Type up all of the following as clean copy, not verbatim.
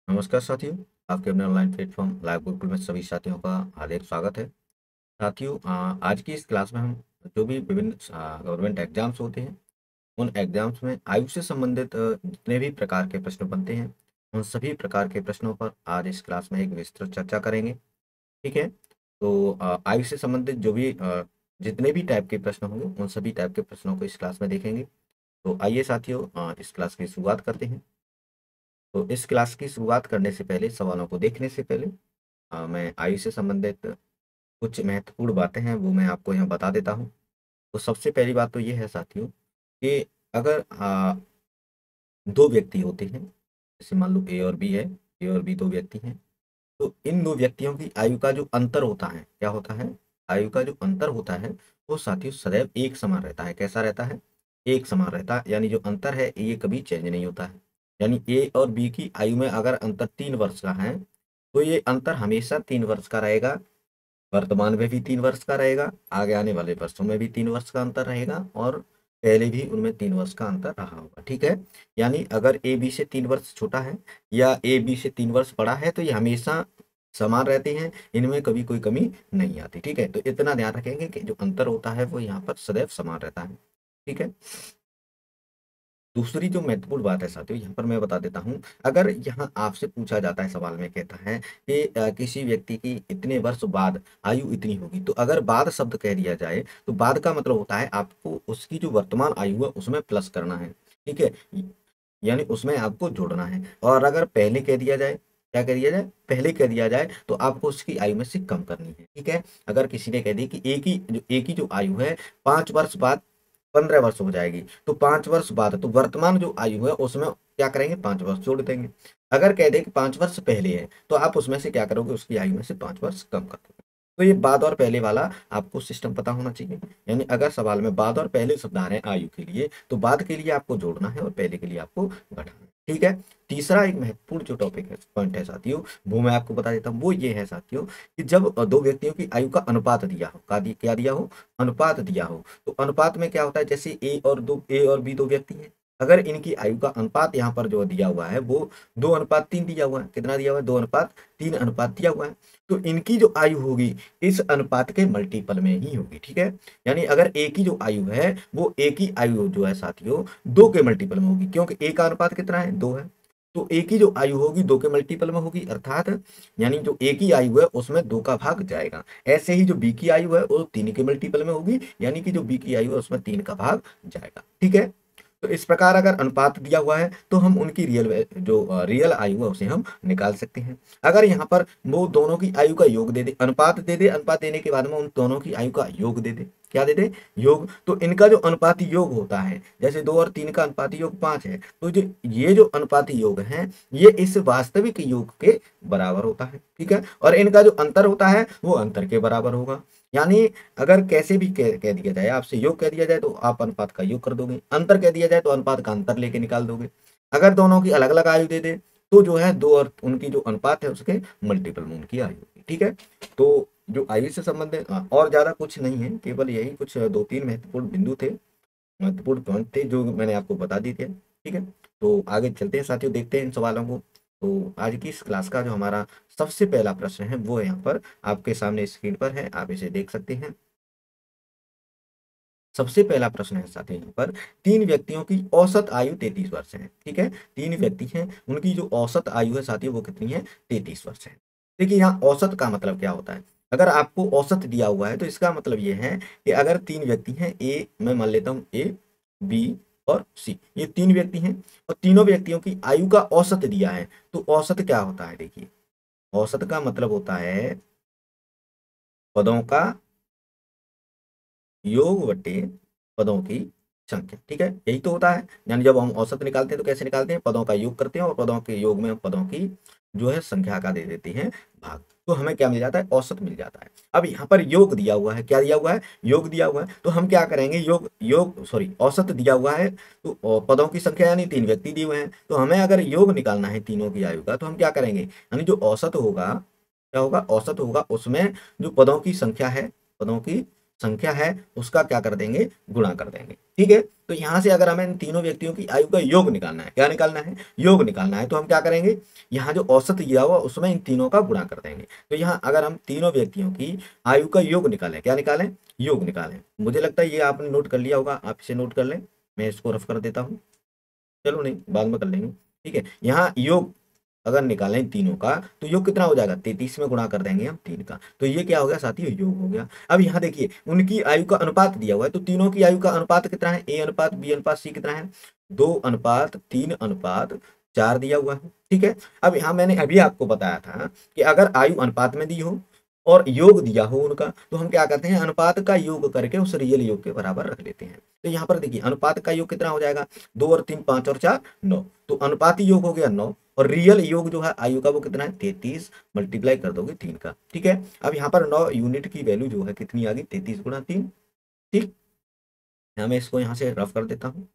नमस्कार साथियों, आपके अपने ऑनलाइन प्लेटफॉर्म लाइव गुरुकुल में सभी साथियों का हार्दिक स्वागत है। साथियों, आज की इस क्लास में हम जो भी विभिन्न गवर्नमेंट एग्जाम्स होते हैं, उन एग्जाम्स में आयु से संबंधित जितने भी प्रकार के प्रश्न बनते हैं, उन सभी प्रकार के प्रश्नों पर आज इस क्लास में एक विस्तृत चर्चा करेंगे। ठीक है। तो आयु से संबंधित जो भी जितने भी टाइप के प्रश्न होंगे, उन सभी टाइप के प्रश्नों को इस क्लास में देखेंगे। तो आइए साथियों, इस क्लास की शुरुआत करते हैं। तो इस क्लास की शुरुआत करने से पहले, सवालों को देखने से पहले मैं आयु से संबंधित कुछ महत्वपूर्ण बातें हैं वो मैं आपको यहाँ बता देता हूँ। तो सबसे पहली बात तो ये है साथियों कि अगर दो व्यक्ति होते हैं, जैसे मान लो ए और बी है, ए और बी दो व्यक्ति हैं, तो इन दो व्यक्तियों की आयु का जो अंतर होता है, क्या होता है? आयु का जो अंतर होता है वो साथियों सदैव एक समान रहता है। कैसा रहता है? एक समान रहता है, यानी जो अंतर है ये कभी चेंज नहीं होता है। यानी ए और बी की आयु में अगर अंतर 3 वर्ष का है, तो ये अंतर हमेशा 3 वर्ष का रहेगा। वर्तमान में भी 3 वर्ष का रहेगा, आगे आने वाले वर्षों में भी 3 वर्ष का अंतर रहेगा, और पहले भी उनमें 3 वर्ष का अंतर रहा होगा। ठीक है। यानी अगर ए बी से 3 वर्ष छोटा है या ए बी से 3 वर्ष बड़ा है, तो ये हमेशा समान रहते हैं, इनमें कभी कोई कमी नहीं आती। ठीक है। तो इतना ध्यान रखेंगे कि जो अंतर होता है वो यहाँ पर सदैव समान रहता है। ठीक है। दूसरी जो महत्वपूर्ण बात है साथियों, यहाँ पर मैं बता देता हूँ। अगर यहाँ आपसे पूछा जाता है, सवाल में कहता है कि किसी व्यक्ति की इतने वर्ष बाद आयु इतनी होगी, तो अगर बाद शब्द कह दिया जाए तो बाद का मतलब होता है आपको उसकी जो वर्तमान आयु है उसमें प्लस करना है। ठीक है। यानी उसमें आपको जोड़ना है। और अगर पहले कह दिया जाए, क्या कह दिया जाए? पहले कह दिया जाए तो आपको उसकी आयु में से कम करनी है। ठीक है। अगर किसी ने कह दी कि एक ही जो आयु है 5 वर्ष बाद 15 वर्ष हो जाएगी, तो 5 वर्ष बाद तो वर्तमान जो आयु है उसमें क्या करेंगे? 5 वर्ष जोड़ देंगे। अगर कह दे कि 5 वर्ष पहले है, तो आप उसमें से क्या करोगे? उसकी आयु में से 5 वर्ष कम कर दोगे। तो ये बाद और पहले वाला आपको सिस्टम पता होना चाहिए। यानी अगर सवाल में बाद और पहले शब्द आ रहे हैं आयु के लिए, तो बाद के लिए आपको जोड़ना है और पहले के लिए आपको घटाना है। ठीक है। तीसरा एक महत्वपूर्ण जो टॉपिक है, पॉइंट है साथियों, वो मैं आपको बता देता हूँ। वो ये है साथियों कि जब दो व्यक्तियों की आयु का अनुपात दिया हो, क्या दिया हो? अनुपात दिया हो। तो अनुपात में क्या होता है? जैसे ए और बी दो व्यक्ति हैं, अगर इनकी आयु का अनुपात यहाँ पर जो दिया हुआ है वो 2:3 दिया हुआ है। कितना दिया हुआ है? 2:3 अनुपात दिया हुआ है। तो इनकी जो आयु होगी इस अनुपात के मल्टीपल में ही होगी। ठीक है। यानी अगर ए की जो आयु है वो ए की आयु जो है साथियों 2 के मल्टीपल में होगी, क्योंकि ए का अनुपात कितना है? 2 है। तो ए की जो आयु होगी 2 के मल्टीपल में होगी, अर्थात यानी जो ए की आयु है उसमें 2 का भाग जाएगा। ऐसे ही जो बी की आयु है वो 3 के मल्टीपल में होगी, यानी कि जो बी की आयु है उसमें 3 का भाग जाएगा। ठीक है। तो इस प्रकार अगर अनुपात दिया हुआ है तो हम उनकी रियल आयु है उसे हम निकाल सकते हैं। अगर यहाँ पर वो दोनों की आयु का योग दे दे, अनुपात दे दे, अनुपात देने के बाद में उन दोनों की आयु का योग दे दे, क्या दे दे? योग। तो इनका जो अनुपाती योग होता है, जैसे 2 और 3 का अनुपाती योग 5 है, तो जो ये जो अनुपाती योग है ये इस वास्तविक योग के बराबर होता है। ठीक है। और इनका जो अंतर होता है वो अंतर के बराबर होगा। यानी अगर कैसे भी कह दिया जाए, आपसे योग कह दिया जाए तो आप अनुपात का योग कर दोगे, अंतर कह दिया जाए तो अनुपात का अंतर लेके निकाल दोगे। अगर दोनों की अलग अलग आयु दे दे तो जो है दो और उनकी जो अनुपात है उसके मल्टीपल में उनकी आयु होगी। ठीक है। तो जो आयु से संबंधित और ज्यादा कुछ नहीं है, केवल यही कुछ 2-3 महत्वपूर्ण बिंदु थे, महत्वपूर्ण पॉइंट थे जो मैंने आपको बता दी थे। ठीक है। तो आगे चलते हैं साथियों, देखते हैं इन सवालों को। तो आज की इस क्लास का जो हमारा सबसे पहला प्रश्न है वो यहाँ पर आपके सामने स्क्रीन पर है, आप इसे देख सकते हैं। सबसे पहला प्रश्न है साथियों यहाँ पर, 3 व्यक्तियों की औसत आयु 33 वर्ष है। ठीक है। 3 व्यक्ति हैं, उनकी जो औसत आयु है साथियों वो कितनी है? 33 वर्ष है। देखिए यहाँ औसत का मतलब क्या होता है? अगर आपको औसत दिया हुआ है तो इसका मतलब ये है कि अगर 3 व्यक्ति हैं, ए मैं मान लेता हूँ, ए बी और सी, ये 3 व्यक्ति हैं और तीनों व्यक्तियों की आयु का औसत दिया है। तो औसत क्या होता है? देखिए, औसत का मतलब होता है पदों का योग बटे पदों की संख्या। ठीक है। यही तो होता है। यानी जब हम औसत निकालते हैं तो कैसे निकालते हैं? पदों का योग करते हैं और पदों के योग में पदों की जो है संख्या का दे देते हैं भाग, तो हमें क्या मिल जाता है? औसत मिल जाता है। अब यहाँ पर योग दिया हुआ है, क्या दिया हुआ है? योग दिया हुआ है। तो हम क्या करेंगे? औसत दिया हुआ है तो पदों की संख्या यानी 3 व्यक्ति दिए हुए हैं, तो हमें अगर योग निकालना है तीनों की आयु का, तो हम क्या करेंगे? यानी जो औसत होगा, क्या होगा? औसत होगा, उसमें जो पदों की संख्या है, पदों की संख्या है उसका क्या कर देंगे, गुणा कर देंगे। ठीक है, तो यहाँ से अगर हमें इन तीनों व्यक्तियों की आयु का योग निकालना है, क्या निकालना है, योग निकालना है, तो हम क्या करेंगे, यहाँ जो औसत दिया हुआ उसमें इन तीनों का गुणा कर देंगे। तो यहाँ अगर हम तीनों व्यक्तियों की आयु का योग निकालें, क्या निकालें, योग निकालें। मुझे लगता है ये आपने नोट कर लिया होगा, आप इसे नोट कर लें, मैं इसको रफ कर देता हूँ, चलो नहीं बाद में कर लेंगे। ठीक है, यहाँ योग अगर निकालें तीनों का तो योग कितना हो जाएगा, 33 में गुणा कर देंगे हम 3 का, तो ये क्या हो गया साथियों, योग हो गया। अब यहाँ देखिए उनकी आयु का अनुपात दिया हुआ है, तो तीनों की आयु का अनुपात कितना है, ए अनुपात बी अनुपात सी कितना है, 2:3:4 दिया हुआ है। ठीक है, अब यहाँ मैंने अभी आपको बताया था कि अगर आयु अनुपात में दी हो और योग दिया हो उनका, तो हम क्या करते हैं, अनुपात का योग करके उस रियल योग के बराबर रख लेते हैं। तो यहाँ पर देखिए अनुपात का योग कितना हो जाएगा, 2 और 3 5 और 4 9, तो अनुपाती योग हो गया 9, और रियल योग जो है आयु का वो कितना है, 33, मल्टीप्लाई कर दोगे 3 का। ठीक है, अब यहाँ पर 9 यूनिट की वैल्यू जो है कितनी आ गई, 33 गुणा 3। ठीक, मैं इसको यहाँ से रफ कर देता हूँ।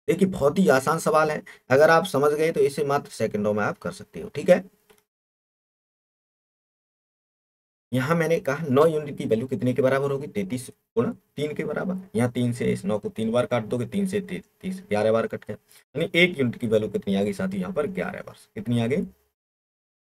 देखिए बहुत ही आसान सवाल है, अगर आप समझ गए तो इसे मात्र सेकंडों में आप कर सकते हो। ठीक है, यहाँ मैंने कहा 9 यूनिट की वैल्यू कितने के बराबर होगी, 33 गुणा 3 के बराबर। यहाँ 3 से इस 9 को 3 बार काट दोगे, 3 से 33 11 बार कट गया, यानी 1 यूनिट की वैल्यू कितनी आ गई साथी, यहाँ पर 11 बार, कितनी आ गई,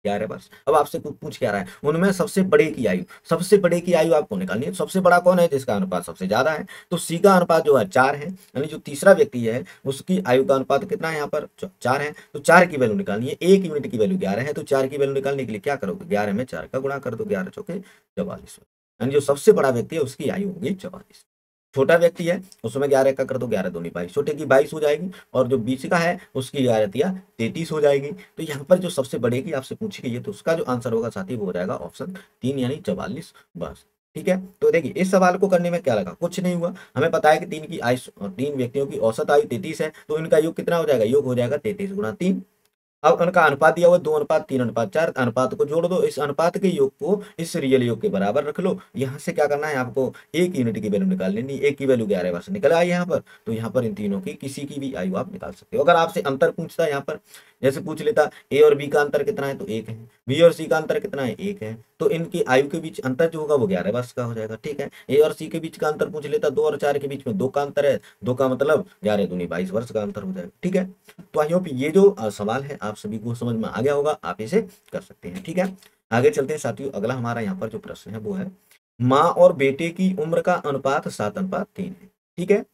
11 वर्ष। अब आपसे कुछ पूछ क्या रहा है, उनमें सबसे बड़े की आयु, सबसे बड़े की आयु आपको निकालनी है। सबसे बड़ा कौन है, जिसका अनुपात सबसे ज्यादा है, तो सी का अनुपात जो है 4 है, यानी जो तीसरा व्यक्ति है उसकी आयु का अनुपात कितना है, यहाँ पर 4 है, तो 4 की वैल्यू निकालनी है। 1 यूनिट की वैल्यू 11 है, तो 4 की वैल्यू निकालने के लिए क्या करोगे, 11 में 4 का गुणा कर दो, 11 चौके 44, यानी जो सबसे बड़ा व्यक्ति है उसकी आयु होगी 44। छोटा व्यक्ति है उसमें 11 का कर दो, 11 दूनी 22, छोटे की 22 हो जाएगी, और जो बीच का है उसकी 11×3 = 33 हो जाएगी। तो यहाँ पर जो सबसे बड़े की आपसे पूछी गई है, तो उसका जो आंसर होगा साथी वो हो जाएगा ऑप्शन 3 यानी 44 बस। ठीक है, तो देखिए इस सवाल को करने में क्या लगा, कुछ नहीं हुआ, हमें पता है कि तीन व्यक्तियों की औसत आयु 33 है, तो इनका योग कितना हो जाएगा, योग हो जाएगा 33 गुणा 3। अब उनका अनुपात दिया हुआ 2:3:4, अनुपात को जोड़ दो, इस अनुपात के योग को इस रियल योग के बराबर रख लो। यहाँ से क्या करना है आपको, एक यूनिट की वैल्यू निकाल लेनी, एक की वैल्यू 11 वर्ष निकल आई यहाँ पर, तो यहाँ पर इन तीनों की किसी की भी आयु आप निकाल सकते हो। अगर आपसे अंतर पूछता है यहाँ पर, जैसे पूछ लेता ए और बी का अंतर कितना है, तो 1 है, बी और सी का अंतर कितना है, 1 है, तो इनकी आयु के बीच अंतर जो होगा वो 11 वर्ष का हो जाएगा। ठीक है, ए और सी के बीच का अंतर पूछ लेता, 2 और 4 के बीच में 2 का अंतर है, 2 का मतलब 11×2 = 22 वर्ष का अंतर हो जाएगा। ठीक है, तो आई होप ये जो सवाल है आप सभी को समझ में आ गया होगा, आप इसे कर सकते हैं। ठीक है, आगे चलते हैं साथियों, अगला हमारा यहाँ पर जो प्रश्न है वो है, माँ और बेटे की उम्र का अनुपात 7:3 है। ठीक है,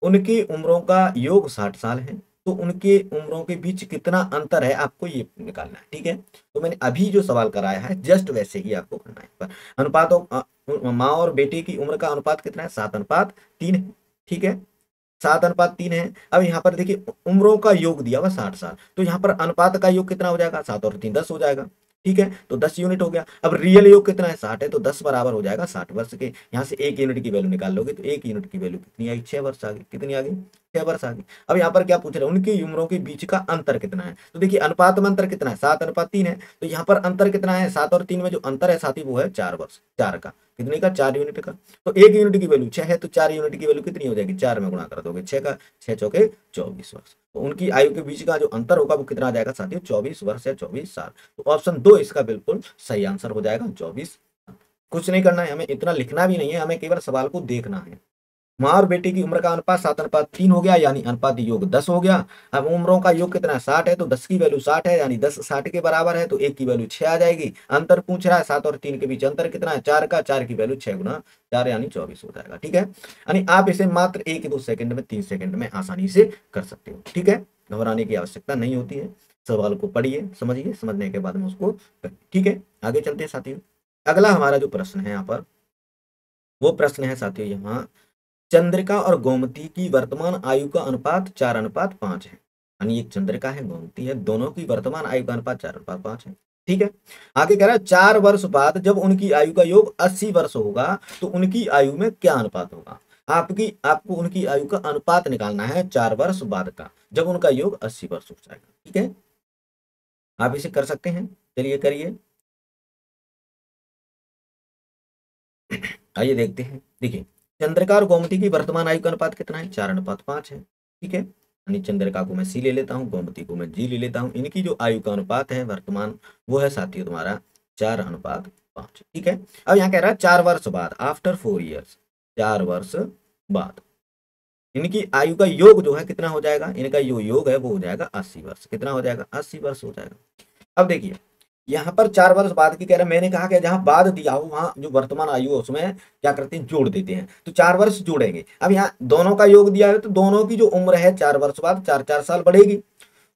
उनकी उम्रों का योग 60 साल है, तो उनके उम्रों के बीच कितना अंतर है आपको ये निकालना है। ठीक है, तो मैंने अभी जो सवाल कराया है जस्ट वैसे ही आपको करना है। पर अनुपातों माँ और बेटे की उम्र का अनुपात कितना है, 7:3 है। ठीक है, 7:3 है। अब यहाँ पर देखिए उम्रों का योग दिया हुआ 60 साल, तो यहाँ पर अनुपात का योग कितना हो जाएगा, 7 और 3 10 हो जाएगा। ठीक है, तो 10 यूनिट हो गया। अब रियल योग कितना है, 60 है, तो 10 बराबर हो जाएगा 60 वर्ष के। यहाँ से 1 यूनिट की वैल्यू निकाल लोगे, तो 1 यूनिट की वैल्यू कितनी आई, 6 वर्ष आ गई, कितनी आ गई, 6 वर्ष आ गई। अब यहाँ पर क्या पूछ रहे हैं, उनकी उम्रों के बीच का अंतर कितना है, तो देखिए अनुपात में अंतर कितना है, 7:3 है, तो यहाँ पर अंतर कितना है, 7 और 3 में जो अंतर है साथी वो है 4 वर्ष, 4 का, कितने का, 4 यूनिट का। तो 1 यूनिट की वैल्यू 6 है, तो 4 यूनिट की वैल्यू कितनी हो जाएगी, 4 में गुणा कर दोगे, 6 का 6 चौके 24 वर्ष। तो उनकी आयु के बीच का जो अंतर होगा वो कितना आ जाएगा साथियों, 24 वर्ष या 24 साल। तो ऑप्शन 2 इसका बिल्कुल सही आंसर हो जाएगा, 24। कुछ नहीं करना है, हमें इतना लिखना भी नहीं है, हमें केवल सवाल को देखना है। माँ और बेटे की उम्र का अनुपात 7:3 हो गया, यानी अनुपात योग 10 हो गया। अब उम्रों का योग कितना है, 60 है, तो 10 की वैल्यू 60 है, यानी 10 60 के बराबर है, तो 1 की वैल्यू 6 आ जाएगी। अंतर पूछ रहा है 7 और 3 के बीच अंतर कितना है, 4 का, 4 की वैल्यू 6×4 यानी 24 हो जाएगा। ठीक है, यानी आप इसे मात्र 1-2 सेकंड में, 3 सेकंड में आसानी से कर सकते हो। ठीक है, घबराने की आवश्यकता नहीं होती है, सवाल को पढ़िए, समझिए, समझने के बाद में उसको करिए। ठीक है, आगे चलते हैं साथियों। अगला हमारा जो प्रश्न है यहाँ पर, वो प्रश्न है साथियों यहाँ, चंद्रिका और गोमती की वर्तमान आयु का अनुपात 4:5 है, यानी एक चंद्रिका है, गोमती है, दोनों की वर्तमान आयु का अनुपात 4:5 है। ठीक है, आगे कह रहा है 4 वर्ष बाद जब उनकी आयु का योग 80 वर्ष होगा, तो उनकी आयु में क्या अनुपात होगा। आपको उनकी आयु का अनुपात निकालना है 4 वर्ष बाद का, जब उनका योग 80 वर्ष हो जाएगा। ठीक है, आप इसे कर सकते हैं, चलिए करिए। आइए देखते हैं, देखिए चंद्रिका और गोमती की वर्तमान आयु का अनुपात कितना है, 4:5 है। ठीक है, यानी चंद्रिका को मैं सी ले लेता हूँ, गोमती को मैं जी ले लेता हूँ। इनकी जो आयु का अनुपात है वर्तमान, वो है साथियों तुम्हारा 4:5 5। ठीक है, अब यहाँ कह रहा है 4 वर्ष बाद, आफ्टर 4 ईयर्स, 4 वर्ष बाद इनकी आयु का योग जो है कितना हो जाएगा, इनका जो योग है वो हो जाएगा 80 वर्ष। कितना हो जाएगा, 80 वर्ष हो जाएगा। अब देखिए यहाँ पर 4 वर्ष बाद की कह रहा है, मैंने कहा कि जहां बाद दिया हो वहां जो वर्तमान आयु है उसमें क्या करते हैं, जोड़ देते हैं, तो 4 वर्ष जोड़ेंगे। अब यहाँ दोनों का योग दिया है तो दोनों की जो उम्र है 4 वर्ष बाद 4 4 साल बढ़ेगी,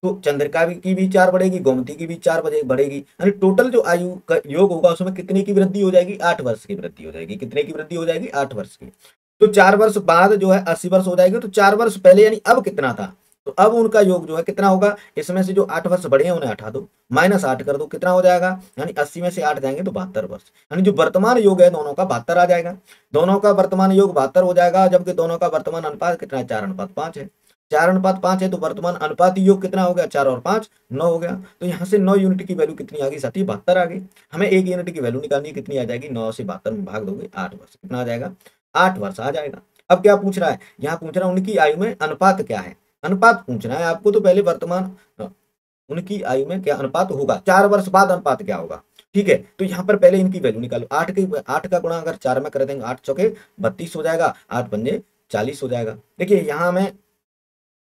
तो चंद्रिका की भी 4 बढ़ेगी, गोमती की भी 4 बढ़ेगी, यानी टोटल जो आयु का योग होगा उसमें कितने की वृद्धि हो जाएगी, 8 वर्ष की वृद्धि हो जाएगी। कितने की वृद्धि हो जाएगी, 8 वर्ष की। तो 4 वर्ष बाद जो है 80 वर्ष हो जाएगी, तो 4 वर्ष पहले यानी अब कितना था, तो अब उनका योग जो है कितना होगा, इसमें से जो 8 वर्ष बढ़े हैं उन्हें हटा दो, -8 कर दो, कितना हो जाएगा, यानी 80 में से 8 जाएंगे तो 72 वर्ष, यानी जो वर्तमान योग है दोनों का 72 आ जाएगा। दोनों का वर्तमान योग 72 हो जाएगा, जबकि दोनों का वर्तमान अनुपात कितना है, 4:5 है। 4:5 है तो वर्तमान अनुपात योग कितना हो गया, 4 और 5 9 हो गया। तो यहाँ से 9 यूनिट की वैल्यू कितनी आ गई साथी, 72 आ गई। हमें 1 यूनिट की वैल्यू निकालनी है, कितनी आ जाएगी, 9 से 72 में भाग दोगे 8 वर्ष, कितना आ जाएगा, 8 वर्ष आ जाएगा। अब क्या पूछ रहा है, यहाँ पूछ रहा है उनकी आयु में अनुपात क्या है, अनुपात पूछना है आपको, तो पहले वर्तमान उनकी आयु में क्या अनुपात होगा, 4 वर्ष बाद अनुपात क्या होगा। ठीक है, तो यहाँ पर पहले इनकी वैल्यू निकालो, 8 का गुणा अगर 4 में कर देंगे, 8 चौके 32 हो जाएगा, 8 पंजे 40 हो जाएगा। देखिए यहाँ हमें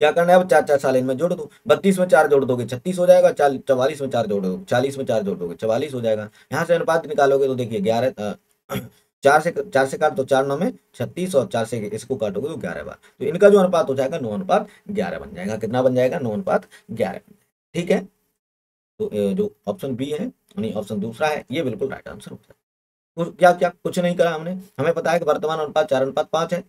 क्या करना है, अब 4 4 साल इनमें जोड़ दो, 32 में 4 जोड़ दोगे 36 हो जाएगा, 44 में 4 जोड़ दोगे, 40 में 4 जोड़ दोगे 44 हो जाएगा। यहाँ से अनुपात निकालोगे तो देखिए 11 4 से काट तो 4 9 में 36, और 4 से इसको काटोगे तो 11 बार, तो इनका जो अनुपात हो जाएगा 9:11 बन जाएगा। कितना बन जाएगा, 9:11। ठीक है, तो जो ऑप्शन बी है यानी ऑप्शन दूसरा है ये बिल्कुल राइट आंसर हो जाएगा। तो क्या क्या कुछ नहीं करा हमने, हमें पता है कि वर्तमान अनुपात 4:5 है।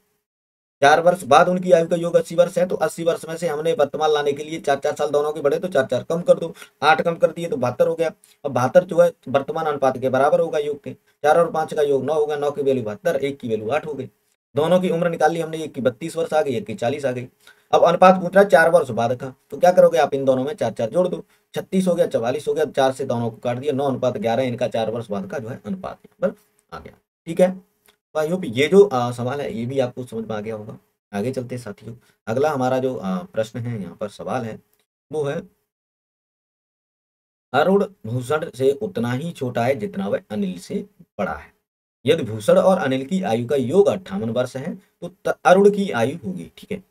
4 वर्ष बाद उनकी आयु का योग 80 वर्ष है, तो 80 वर्ष में से हमने वर्तमान लाने के लिए 4 4 साल दोनों के बढ़े, तो 4 4 कम कर दो, 8 कम कर दिए तो 72 हो गया। अब 72 जो है वर्तमान अनुपात के बराबर होगा योग के, 4 और 5 का योग 9 होगा, 9 की वैल्यू 72, 1 की वैल्यू 8 हो गई। दोनों की उम्र निकाल ली हमने, एक की 32 वर्ष आ गई, एक की 40 आ गई। अब अनुपात पूछ रहा है 4 वर्ष बाद का, तो क्या करोगे आप, इन दोनों में 4 4 जोड़ दो, 36 हो गया, 44 हो गया, 4 से दोनों को काट दिया, 9:11 इनका 4 वर्ष बाद का जो है अनुपात यहाँ पर आ गया। ठीक है, तो आई होप ये जो सवाल है ये भी आपको समझ में आ गया होगा। आगे चलते हैं साथियों, अगला हमारा जो प्रश्न है यहाँ पर सवाल है वो है, अरुण भूषण से उतना ही छोटा है जितना वह अनिल से बड़ा है। यदि भूषण और अनिल की आयु का योग 58 वर्ष है तो अरुण की आयु होगी। ठीक है,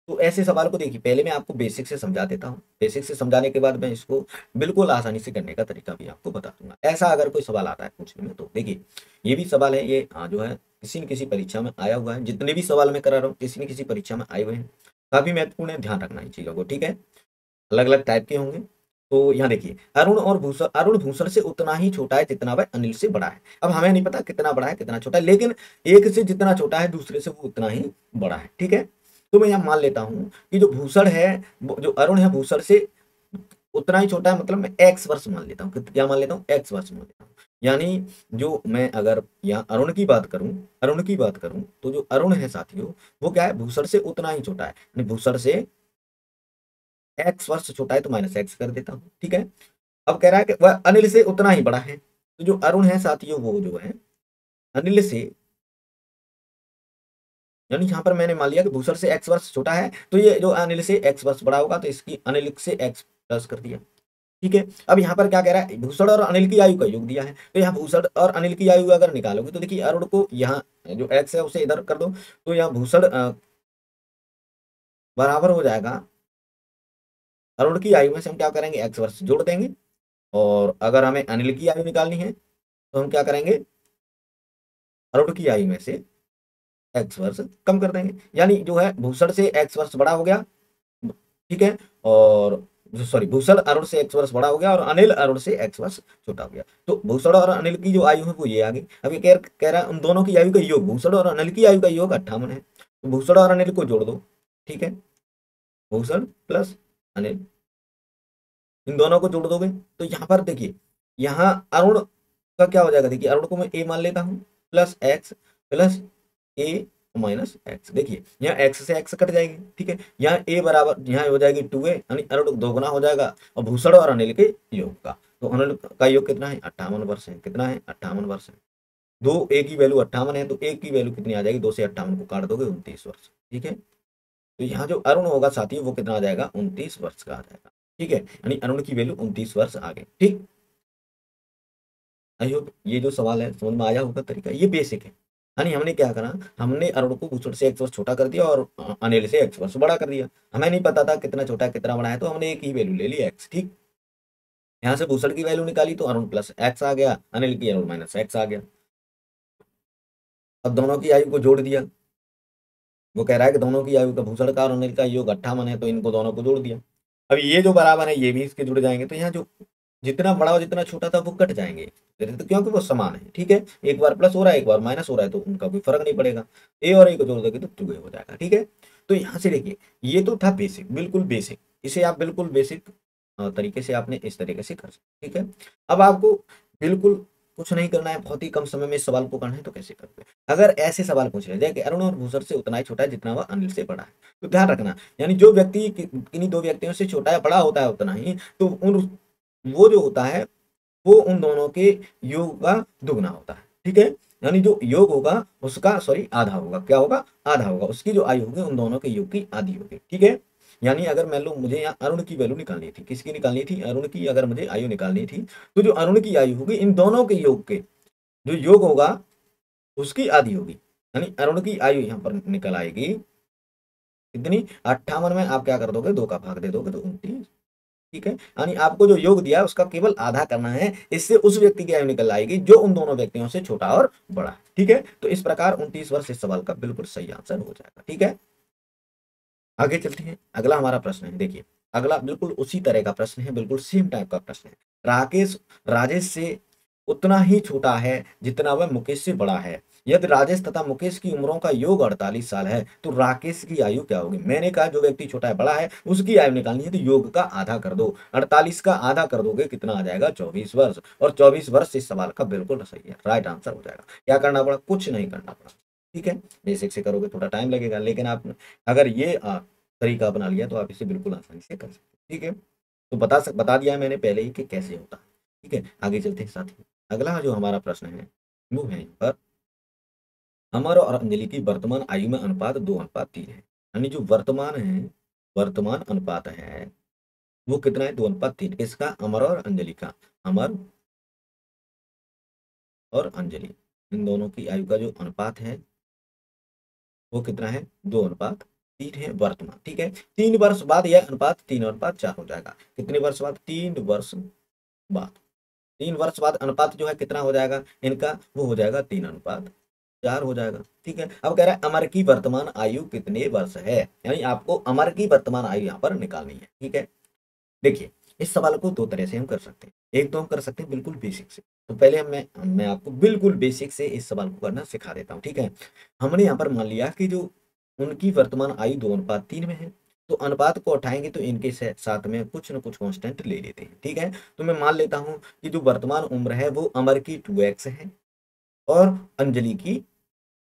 तो ऐसे सवाल को देखिए, पहले मैं आपको बेसिक से समझा देता हूँ, बेसिक से समझाने के बाद मैं इसको बिल्कुल आसानी से करने का तरीका भी आपको बता दूंगा। ऐसा अगर कोई सवाल आता है पूछने में तो देखिए, ये भी सवाल है, ये जो है किसी न किसी परीक्षा में आया हुआ है, जितने भी सवाल मैं करा रहा हूँ किसी न किसी परीक्षा में आए हुए हैं, काफी महत्वपूर्ण है, ध्यान रखना इन चीजों को। ठीक है, अलग अलग टाइप के होंगे। तो यहाँ देखिए, अरुण भूषण से उतना ही छोटा है जितना वह अनिल से बड़ा है। अब हमें नहीं पता कितना बड़ा है कितना छोटा है, लेकिन एक से जितना छोटा है दूसरे से वो उतना ही बड़ा है। ठीक है, तो मैं यहाँ मान लेता हूँ कि जो भूषण है, जो अरुण है भूषण से उतना ही छोटा है, मतलब मैं एक्स वर्ष मान लेता हूँ, क्या मान लेता हूँ, एक्स वर्ष मान लेता हूँ। यानी जो मैं अगर यहाँ अरुण की बात करूं, अरुण की बात करूं, तो जो अरुण है साथियों वो क्या है, भूषण से उतना ही छोटा है, यानी भूषण से एक्स वर्ष छोटा है, तो -x कर देता हूँ। ठीक है, अब कह रहा है कि वह अनिल से उतना ही बड़ा है, तो जो अरुण है साथियों वो जो है अनिल से, यानी यहाँ पर मैंने मान लिया कि भूषण से x वर्ष छोटा है, तो ये जो अनिल से x वर्ष बड़ा होगा, तो इसकी अनिल से x प्लस कर दिया। ठीक है, अब यहाँ पर क्या कह रहा है, भूषण और अनिल की आयु का योग दिया है, तो यहाँ भूषण और अनिल की आयु अगर निकालोगे तो देखिए अरुण को यहाँ जो x है उसे इधर कर दो, तो यहाँ भूषण बराबर हो जाएगा, अरुण की आयु में से हम क्या करेंगे, x वर्ष जोड़ देंगे, और अगर हमें अनिल की आयु निकालनी है तो हम क्या करेंगे, अरुण की आयु में से x वर्ष कम कर देंगे, यानी जो है भूषण से x वर्ष बड़ा हो गया। ठीक है, और सॉरी, भूषण अरुण से x वर्ष बड़ा हो गया और अनिल अरुण से x वर्ष छोटा हो गया। तो भूषण और अनिल की जो आयु है वो ये आ गई। अब ये कह रहा है उन दोनों की आयु का योग, भूषण और अनिल की आयु का योग 58 है, तो भूषण और अनिल को जोड़ दो। ठीक है, भूषण प्लस अनिल, इन दोनों को जोड़ दोगे तो यहाँ पर देखिए, यहाँ अरुण का क्या हो जाएगा, देखिए अरुण को मैं a मान लेता हूँ, plus x plus a minus x. देखिए यहाँ x से x कट जाएगी। ठीक है, यहाँ a बराबर यहाँ हो जाएगी 2a, यानी अरुण दोगुना हो जाएगा और भूषण और अनिल के योग का, तो अनिल का योग कितना है, 58 वर्ष है। कितना है, 58 वर्ष है। दो a की वैल्यू 58 है, तो a की वैल्यू कितनी आ जाएगी, 2 से 58 को काट दोगे 29 वर्ष। ठीक है, तो यहाँ जो अरुण होगा साथी वो कितना आ जाएगा, 29 वर्ष का आ जाएगा। ठीक है, यानी अरुण की वैल्यू 29 वर्ष आ गई। ठीक, आई होप ये जो सवाल है समझ में आया होगा तरीका, ये बेसिक है। यानी हमने क्या करा, हमने अरुण को भूसड़ से x वर्ष छोटा कर दिया और अनिल से x वर्ष बड़ा कर दिया। हमें नहीं पता था कितना छोटा है कितना बड़ा है, तो हमने एक ही वैल्यू ले ली x। ठीक, यहाँ से भूसड़ की वैल्यू निकाली तो अरुण प्लस x आ गया, अनिल की अरुण माइनस x आ गया। अब दोनों की आयु को जोड़ दिया, वो कह रहा है कि दोनों की आयु का भूसड़ का और अनिल का योग 58 है, तो इनको दोनों को जोड़ दिया। अब ये जो बराबर है ये भी इसके जुड़ जाएंगे, तो यहाँ जो जितना बड़ा और जितना छोटा था वो कट जाएंगे, तो क्योंकि वो समान है। ठीक है, एक बार प्लस हो रहा है एक बार माइनस हो रहा है, तो उनका कोई फर्क नहीं पड़ेगा। ए और ए को जोड़ दोगे तो 2a हो जाएगा। ठीक है, तो यहाँ से देखिए ये तो था बेसिक, बिल्कुल बेसिक। इसे आप बिल्कुल बेसिक तरीके से आपने इस तरीके से कर सकते। ठीक है, अब आपको बिल्कुल कुछ नहीं करना है, बहुत ही कम समय में इस सवाल को करना है, तो कैसे करते हैं। अगर ऐसे सवाल पूछ रहे हैं कि अरुण और भूसर से उतना ही छोटा है जितना वह अनिल से बड़ा है, तो ध्यान रखना, यानी जो व्यक्ति किन्हीं दो व्यक्तियों से छोटा या बड़ा होता है उतना ही, तो उन वो जो होता है वो उन दोनों के योग का दुगना होता है। ठीक है, यानी जो योग होगा उसका सॉरी आधा होगा, क्या होगा, आधा होगा, उसकी जो आयु होगी उन दोनों के योग की आधी होगी। ठीक है, यानी अगर मान लो मुझे यहाँ अरुण की वैल्यू निकालनी थी, किसकी निकालनी थी, अरुण की अगर मुझे आयु निकालनी थी, तो जो अरुण की आयु होगी इन दोनों के योग के जो योग होगा उसकी आधी होगी। यानी अरुण की आयु यहाँ पर निकल आएगी कितनी, 58 में आप क्या कर दोगे, 2 का भाग दे दोगे तो 29। ठीक है, यानी आपको जो योग दिया है उसका केवल आधा करना है, इससे उस व्यक्ति की आयु निकल आएगी जो उन दोनों व्यक्तियों से छोटा और बड़ा है। ठीक है, तो इस प्रकार 29 वर्ष इस सवाल का बिल्कुल सही आंसर हो जाएगा। ठीक है, आगे चलते हैं, अगला हमारा प्रश्न है। देखिए अगला बिल्कुल उसी तरह का प्रश्न है, बिल्कुल सेम टाइप का प्रश्न है। राकेश राजेश से उतना ही छोटा है जितना वह मुकेश से बड़ा है। यदि राजेश तथा मुकेश की उम्रों का योग 48 साल है तो राकेश की आयु क्या होगी। मैंने कहा जो व्यक्ति छोटा है बड़ा है उसकी आयु निकालनी है, तो योग का आधा कर दो, 48 का आधा कर दोगे कितना आ जाएगा, 24 वर्ष। और 24 वर्ष इस सवाल का बिल्कुल सही है, राइट आंसर हो जाएगा। क्या करना पड़ा, कुछ नहीं करना पड़ा। ठीक है, बेसिक से करोगे थोड़ा टाइम लगेगा, लेकिन आप अगर ये तरीका अपना लिया तो आप इसे बिल्कुल आसानी से कर सकते हैं। ठीक है, तो बता दिया है मैंने पहले ही कि कैसे होता है। ठीक है, आगे चलते हैं साथी। अगला जो हमारा प्रश्न है वो है यहाँ पर, अमर और अंजलि की वर्तमान आयु में अनुपात 2:3 है। यानी जो वर्तमान है, वर्तमान अनुपात है वो कितना है, 2:3। किसका, अमर और अंजलि का। अमर और अंजलि इन दोनों की आयु का जो अनुपात है वो कितना है, 2:3 है वर्तमान। ठीक है, 3 वर्ष बाद यह अनुपात 3:4 हो जाएगा। कितने वर्ष बाद, 3 वर्ष बाद। 3 वर्ष बाद अनुपात जो है कितना हो जाएगा इनका, वो हो जाएगा 3:4 हो जाएगा। ठीक है, अब कह रहा है अमर की वर्तमान आयु कितने वर्ष है, यानी आपको अमर की वर्तमान आयु यहाँ पर निकालनी है। ठीक है, देखिए इस सवाल को दो तरह से हम कर सकते हैं। एक तो हम कर सकते हैं बिल्कुल बेसिक से, तो पहले मैं आपको बिल्कुल बेसिक से इस सवाल को करना सिखा देता हूँ। ठीक है, हमने यहाँ पर मान लिया कि जो उनकी वर्तमान आयु 2:3 में है, तो अनुपात को उठाएंगे तो इनके साथ में कुछ ना कुछ कांस्टेंट ले लेते हैं। ठीक है, तो मैं मान लेता हूँ कि जो वर्तमान उम्र है वो अमर की 2x है और अंजलि की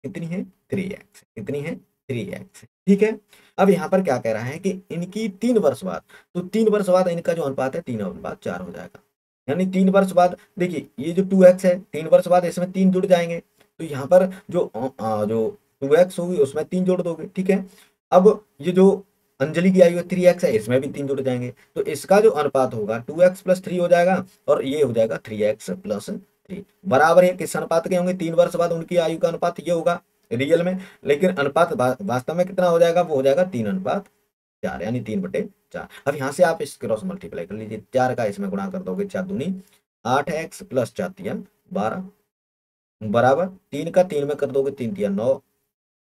कितनी है, 3x। कितनी है, 3x। ठीक है, अब यहाँ पर क्या कह रहा है कि इनकी 3 वर्ष बाद, तो 3 वर्ष बाद इनका जो अनुपात है 3:4 हो जाएगा। यानी 3 वर्ष बाद देखिए ये जो 2x है, 3 वर्ष बाद इसमें 3 जुड़ जाएंगे, तो यहाँ पर जो 2x होगी उसमें 3 जोड़ दोगे। ठीक है, अब ये जो अंजलि की आयु है 3x है, इसमें भी 3 जुड़ जाएंगे, तो इसका जो अनुपात होगा 2x+3 हो जाएगा और ये हो जाएगा 3x+3। बराबर है किस अनुपात के होंगे, 3 वर्ष बाद उनकी आयु का अनुपात ये होगा रियल में, लेकिन अनुपात वास्तव में कितना हो जाएगा, वो हो जाएगा 3:4, यानी 3/4। अब यहाँ से आप इस क्रॉस मल्टीप्लाई कर लीजिए, 4 का इसमें गुणा कर दोगे, 4 दूनी 8x+4 = 12 बराबर 3 का 3 में कर दोगे, 3 ×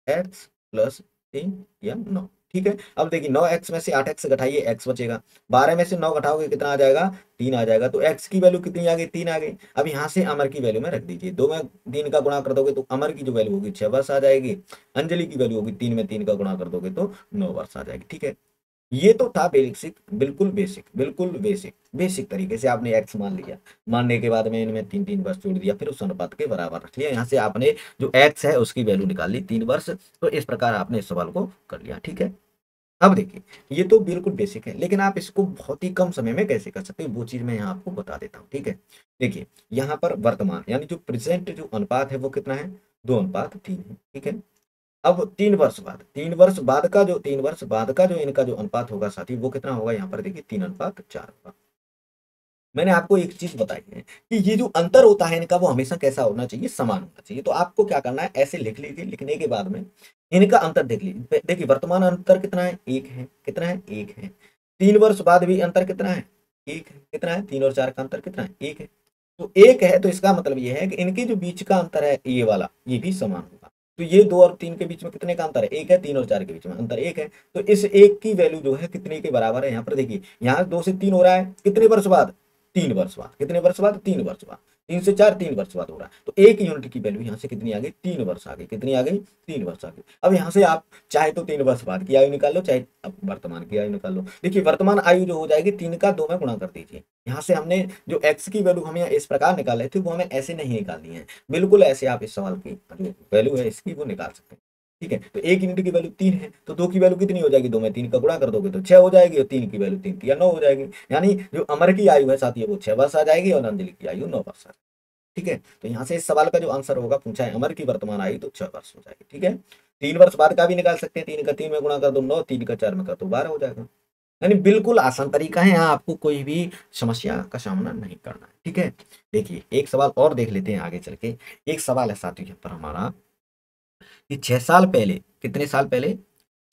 9x+3 = 9। ठीक है, अब देखिए 9x में से 8x घटाइए, x बचेगा, 12 में से 9 घटाओगे कितना आ जाएगा, 3 आ जाएगा, तो x की वैल्यू कितनी आ गई, 3 आ गई। अब यहाँ से अमर की वैल्यू में रख दीजिए, 2 में 3 का गुणा कर दोगे तो अमर की जो वैल्यू होगी 6 वर्ष आ जाएगी, अंजलि की वैल्यू होगी 3 में 3 का गुणा कर दोगे तो 9 वर्ष आ जाएगी। ठीक है, ये तो था बेसिक, बिल्कुल बेसिक, बिल्कुल बेसिक। बेसिक तरीके से आपने एक्स मान लिया, मानने के बाद में इनमें 3 वर्ष जोड़ दिया, फिर उस अनुपात के बराबर रख लिया, यहाँ से आपने जो एक्स है उसकी वैल्यू निकाल ली 3 वर्ष। तो इस प्रकार आपने इस सवाल को कर लिया। ठीक है, अब देखिए ये तो बिल्कुल बेसिक है, लेकिन आप इसको बहुत ही कम समय में कैसे कर सकते हैं वो चीज मैं यहाँ आपको बता देता हूँ। ठीक है, देखिए यहाँ पर वर्तमान यानी जो प्रेजेंट जो अनुपात है वो कितना है, 2:3 है। ठीक है, अब 3 वर्ष बाद का जो 3 वर्ष बाद का जो इनका जो अनुपात होगा साथी वो कितना होगा, यहाँ पर देखिए 3:4 होगा। मैंने आपको एक चीज बताई है कि ये जो अंतर होता है इनका वो हमेशा कैसा होना चाहिए, समान होना चाहिए। तो आपको क्या करना है, ऐसे लिख लीजिए, लिखने के बाद में इनका अंतर देख लीजिए। देखिए वर्तमान अंतर कितना है, एक है, कितना है, एक है। 3 वर्ष बाद भी अंतर कितना है, एक है, कितना है, 3 और 4 का अंतर कितना है, एक है। तो एक है, तो इसका मतलब ये है कि इनके जो बीच का अंतर है ये वाला, ये भी समान होगा। तो ये 2 और 3 के बीच में कितने का अंतर है, एक है। 3 और 4 के बीच में अंतर एक है। तो इस एक की वैल्यू जो है कितने के बराबर है, यहाँ पर देखिए, यहाँ 2 से 3 हो रहा है कितने वर्ष बाद, 3 वर्ष बाद। कितने वर्ष बाद, 3 वर्ष बाद। 3 से 4 3 वर्ष बाद हो रहा है। तो एक यूनिट की वैल्यू यहाँ से कितनी आ गई, 3 वर्ष आ गई। कितनी आ गई, 3 वर्ष आ गई। अब यहाँ से आप चाहे तो 3 वर्ष बाद की आयु निकाल लो, चाहे अब वर्तमान की आयु निकाल लो। देखिए वर्तमान आयु जो हो जाएगी 3 का 2 में गुणा कर दीजिए। यहाँ से हमने जो एक्स की वैल्यू हमें इस प्रकार निकाल रहे थे वो हमें ऐसे नहीं निकालनी है, बिल्कुल ऐसे आप इस सवाल की जो वैल्यू है इसकी वो निकाल सकते हैं। ठीक है, तो एक यूनिट की वैल्यू 3 है, तो 2 की वैल्यू कितनी हो जाएगी, 2 में 3 का गुणा कर दोगे तो 6 हो जाएगी, और 3 की वैल्यू 3 या 9 हो जाएगी। यानी जो अमर की आयु है साथी वो 6 वर्ष आ जाएगी, और अंजलि की आयु 9 वर्ष आ जाएगी। ठीक है, तो यहाँ से इस सवाल का जो आंसर होगा, पूछा है अमर की वर्तमान आयु, तो 6 वर्ष हो जाएगी। ठीक है, 3 वर्ष बाद का भी निकाल सकते हैं, 3 का 3 में गुणा कर दो 9, 3 का 4 में कर दो 12 हो जाएगा। यानी बिल्कुल आसान तरीका है, यहाँ आपको कोई भी समस्या का सामना नहीं करना है। ठीक है, देखिए एक सवाल और देख लेते हैं आगे चल के। एक सवाल है साथी यहाँ पर हमारा कि 6 साल पहले, कितने साल पहले,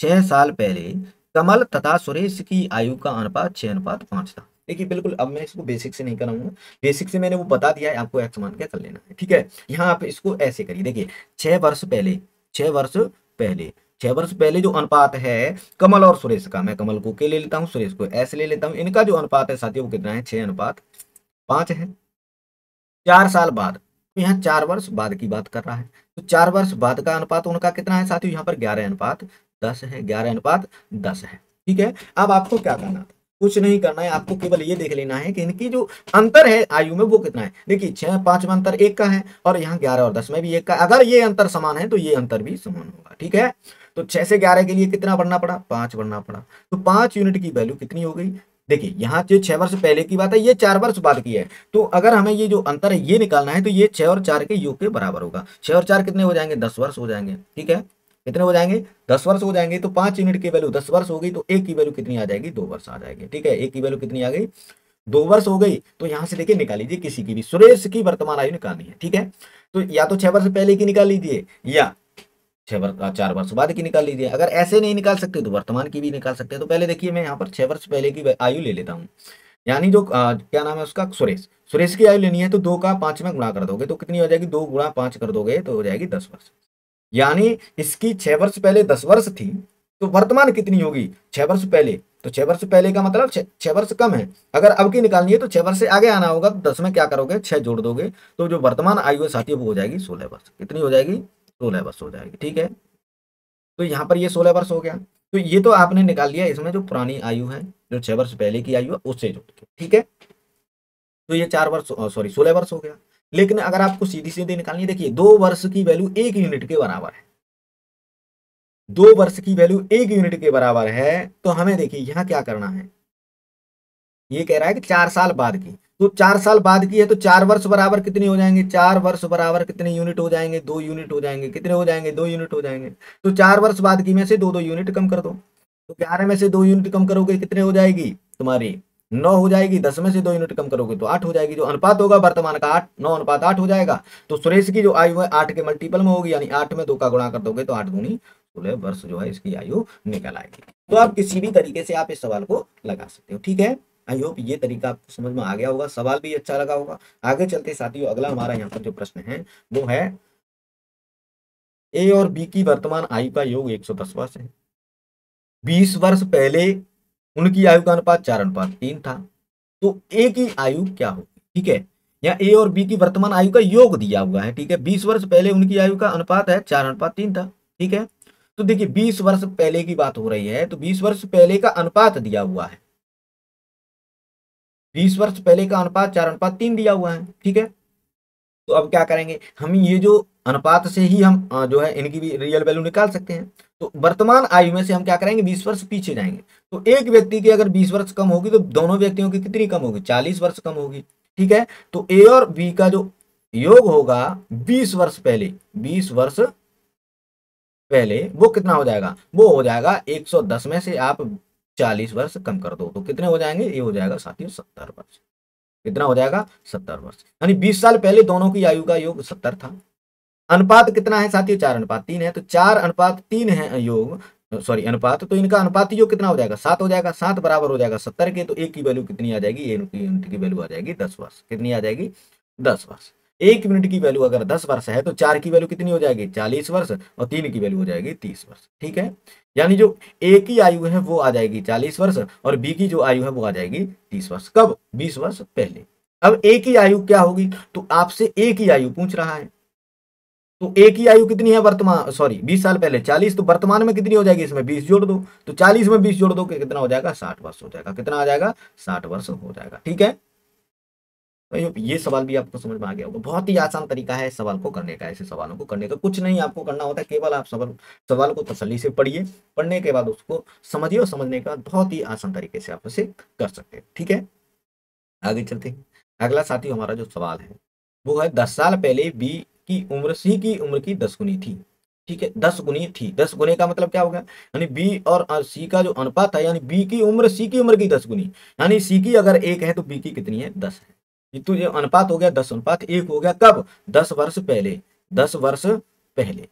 6 साल पहले कमल तथा सुरेश की आयु का अनुपात 6:5 था। देखिए बिल्कुल, अब मैं इसको बेसिक से नहीं कराऊंगा, बेसिक से मैंने वो बता दिया है, आपको एक्स मान के कर लेना है। ठीक है, यहाँ आप इसको ऐसे करिए, देखिए 6 वर्ष पहले, 6 वर्ष पहले, 6 वर्ष पहले जो अनुपात है कमल और सुरेश का, मैं कमल को के ले लेता हूँ, सुरेश को ऐसे ले लेता हूँ, इनका जो अनुपात है साथियों वो कितना है, 6:5 है। 4 साल बाद, तो यहाँ 4 वर्ष बाद की बात कर रहा है, तो 4 वर्ष बाद का अनुपात उनका कितना है साथियों, यहाँ पर 11:10 है, 11:10 है। ठीक है, अब आपको क्या करना था, कुछ नहीं करना है, आपको केवल ये देख लेना है कि इनकी जो अंतर है आयु में वो कितना है। देखिए 6 5 में अंतर 1 का है, और यहाँ 11 और 10 में भी 1 का। अगर ये अंतर समान है तो ये अंतर भी समान होगा। ठीक है, तो 6 से 11 के लिए कितना बढ़ना पड़ा, 5 बढ़ना पड़ा। तो 5 यूनिट की वैल्यू कितनी हो गई, देखिए यहाँ जो 6 वर्ष पहले की बात है, ये 4 वर्ष बाद की है। तो अगर हमें ये जो अंतर है ये निकालना है, तो ये 6 और 4 के योग के बराबर होगा। 6 और 4 कितने हो जाएंगे, 10 वर्ष हो जाएंगे। ठीक है, कितने हो जाएंगे, 10 वर्ष हो जाएंगे। तो 5 यूनिट की वैल्यू 10 वर्ष हो गई, तो एक की वैल्यू कितनी आ जाएगी, 2 वर्ष आ जाएगी। ठीक है, एक की वैल्यू कितनी आ गई, 2 वर्ष हो गई। तो यहाँ से लेके निकाल लीजिए किसी की भी, सुरेश की वर्तमान आयु निकालनी है। ठीक है, तो या तो 6 वर्ष पहले की निकाल लीजिए, या 4 वर्ष बाद की निकाल लीजिए। अगर ऐसे नहीं निकाल सकते तो वर्तमान की भी निकाल सकते हैं। तो पहले देखिए मैं यहाँ पर 6 वर्ष पहले की आयु ले लेता हूँ, यानी जो क्या नाम है उसका, सुरेश। सुरेश की आयु लेनी है, तो 2 का 5 में गुणा कर दोगे तो कितनी हो जाएगी, 2 गुणा 5 कर दोगे तो हो जाएगी 10 वर्ष। यानी इसकी 6 वर्ष पहले 10 वर्ष थी, तो वर्तमान कितनी होगी, 6 वर्ष पहले। तो 6 वर्ष पहले का मतलब 6 वर्ष कम है। अगर अब की निकालनी है तो 6 वर्ष से आगे आना होगा, तो 10 में क्या करोगे, 6 जोड़ दोगे, तो जो वर्तमान आयु है साथियों वो हो जाएगी 16 वर्ष। कितनी हो जाएगी, 16 वर्ष हो जाएगी। ठीक है, तो यहाँ पर ये 16 वर्ष हो गया। तो ये तो आपने निकाल लिया, इसमें जो पुरानी आयु है, जो 6 वर्ष पहले की आयु है उससे जोड़ के। ठीक है, तो ये 4 वर्ष, सॉरी 16 वर्ष हो गया। लेकिन अगर आपको सीधी सीधी निकालनी है, देखिए 2 वर्ष की वैल्यू 1 यूनिट के बराबर है, 2 वर्ष की वैल्यू 1 यूनिट के बराबर है। तो हमें देखिए यहाँ क्या करना है, ये कह रहा है कि 4 साल बाद की, तो 4 साल बाद की है, तो 4 वर्ष बराबर कितने हो जाएंगे, 4 वर्ष बराबर कितने यूनिट हो जाएंगे, 2 यूनिट हो जाएंगे। कितने हो जाएंगे, 2 यूनिट हो जाएंगे। तो 4 वर्ष बाद की में से 2 2 यूनिट कम कर दो, तो 11 में से 2 यूनिट कम करोगे कितने हो जाएगी तुम्हारी, 9 हो जाएगी। 10 में से 2 यूनिट कम करोगे तो 8 हो जाएगी। जो अनुपात होगा वर्तमान का 8, 9:8 हो जाएगा। तो सुरेश की जो आयु है 8 के मल्टीपल में होगी, यानी 8 में 2 का गुणा कर दोगे तो 8 दूनी 16 वर्ष जो है इसकी आयु निकल आएगी। तो आप किसी भी तरीके से आप इस सवाल को लगा सकते हो। ठीक है, आई होप ये तरीका आपको समझ में आ गया होगा, सवाल भी अच्छा लगा होगा। आगे चलते साथियों, अगला हमारा यहाँ पर जो प्रश्न है वो है ए और बी की वर्तमान आयु का योग 110 वर्ष है। 20 वर्ष पहले उनकी आयु का अनुपात 4:3 था, तो ए की आयु क्या होगी। ठीक है, यहाँ ए और बी की वर्तमान आयु का योग दिया हुआ है। ठीक है, 20 वर्ष पहले उनकी आयु का अनुपात है 4:3 था। ठीक है, तो देखिए 20 वर्ष पहले की बात हो रही है, तो 20 वर्ष पहले का अनुपात दिया हुआ है, 20 वर्ष पहले का अनुपात 4:3 दिया हुआ है। ठीक है, तो अब क्या करेंगे हम, ये जो अनुपात से ही हम जो है इनकी भी रियल वैल्यू निकाल सकते हैं। तो वर्तमान आयु में से हम क्या करेंगे, 20 वर्ष पीछे जाएंगे। तो एक व्यक्ति की अगर 20 वर्ष कम होगी तो दोनों व्यक्तियों की कितनी कम होगी, 40 वर्ष कम होगी। ठीक है, तो ए और बी का जो योग होगा 20 वर्ष पहले, 20 वर्ष पहले वो कितना हो जाएगा, वो हो जाएगा 110 में से आप 40 वर्ष कम कर दो तो कितने हो जाएंगे, ये हो जाएगा साथियों 70 वर्ष। कितना हो जाएगा 70 वर्ष। यानी 20 साल पहले दोनों की आयु का योग 70 था। अनुपात कितना है साथियों, 4:3 है, तो 4:3 है योग, सॉरी अनुपात, तो इनका अनुपात योग कितना हो जाएगा 7 हो जाएगा। 7 बराबर हो जाएगा 70 के, तो एक की वैल्यू कितनी आ जाएगी, एक यूनिट की वैल्यू आ जाएगी 10 वर्ष। कितनी आ जाएगी 10 वर्ष। एक यूनिट की वैल्यू अगर 10 वर्ष है तो 4 की वैल्यू कितनी हो जाएगी 40 वर्ष, और 3 की वैल्यू हो जाएगी 30 वर्ष। ठीक है, यानी जो ए की आयु है वो आ जाएगी 40 वर्ष, और बी की जो आयु है वो आ जाएगी 30 वर्ष। कब, 20 वर्ष पहले। अब ए की आयु क्या होगी, तो आपसे ए की आयु पूछ रहा है, तो ए की आयु कितनी है वर्तमान, सॉरी 20 साल पहले 40, तो वर्तमान में कितनी हो जाएगी, इसमें 20 जोड़ दो, तो 40 में 20 जोड़ दो कि कितना हो जाएगा 60 वर्ष हो जाएगा। कितना आ जाएगा 60 वर्ष हो जाएगा। ठीक है, तो ये सवाल भी आपको समझ में आ गया होगा। बहुत ही आसान तरीका है इस सवाल को करने का, ऐसे सवालों को करने का कुछ नहीं आपको करना होता है, केवल आप सवाल को तसल्ली से पढ़िए, पढ़ने के बाद उसको समझिए, और समझने का बहुत ही आसान तरीके से आप उसे कर सकते हैं। ठीक है, आगे चलते हैं। अगला साथी हमारा जो सवाल है वो है 10 साल पहले बी की उम्र सी की उम्र की 10 गुनी थी। ठीक है, 10 गुनी थी, 10 गुने का मतलब क्या हो गया, यानी बी और सी का जो अनुपात है, यानी बी की उम्र सी की उम्र की 10 गुनी, यानी सी की अगर 1 है तो बी की कितनी है 10 है। ये तो ये अनुपात हो गया 10:1 हो गया। कब, 10 वर्ष पहले, 10 वर्ष पहले,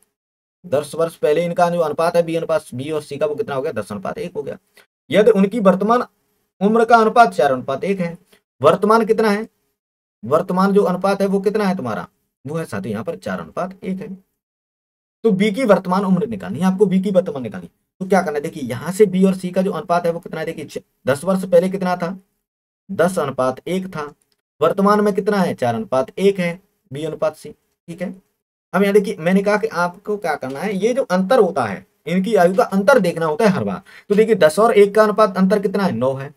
10 वर्ष पहले इनका जो अनुपात है बी और सी का वो कितना हो गया 10:1 हो गया। यदि उनकी वर्तमान उम्र का अनुपात 4:1 है, वर्तमान कितना है, वर्तमान जो अनुपात है वो कितना है तुम्हारा, वो है साथी यहाँ पर 4:1 है। तो बी की वर्तमान उम्र निकालनी है आपको, बी की वर्तमान निकालनी, तो क्या करना है, देखिए यहाँ से बी और सी का जो अनुपात है वो कितना है, देखिए 10 वर्ष पहले कितना था 10:1 था, वर्तमान में कितना है 4:1 है, बी अनुपात सी। ठीक है, अब यहाँ देखिए मैंने कहा कि आपको क्या करना है, ये जो अंतर होता है इनकी आयु का अंतर देखना होता है हर बार। तो देखिए 10 और 1 का अनुपात अंतर कितना है 9 है,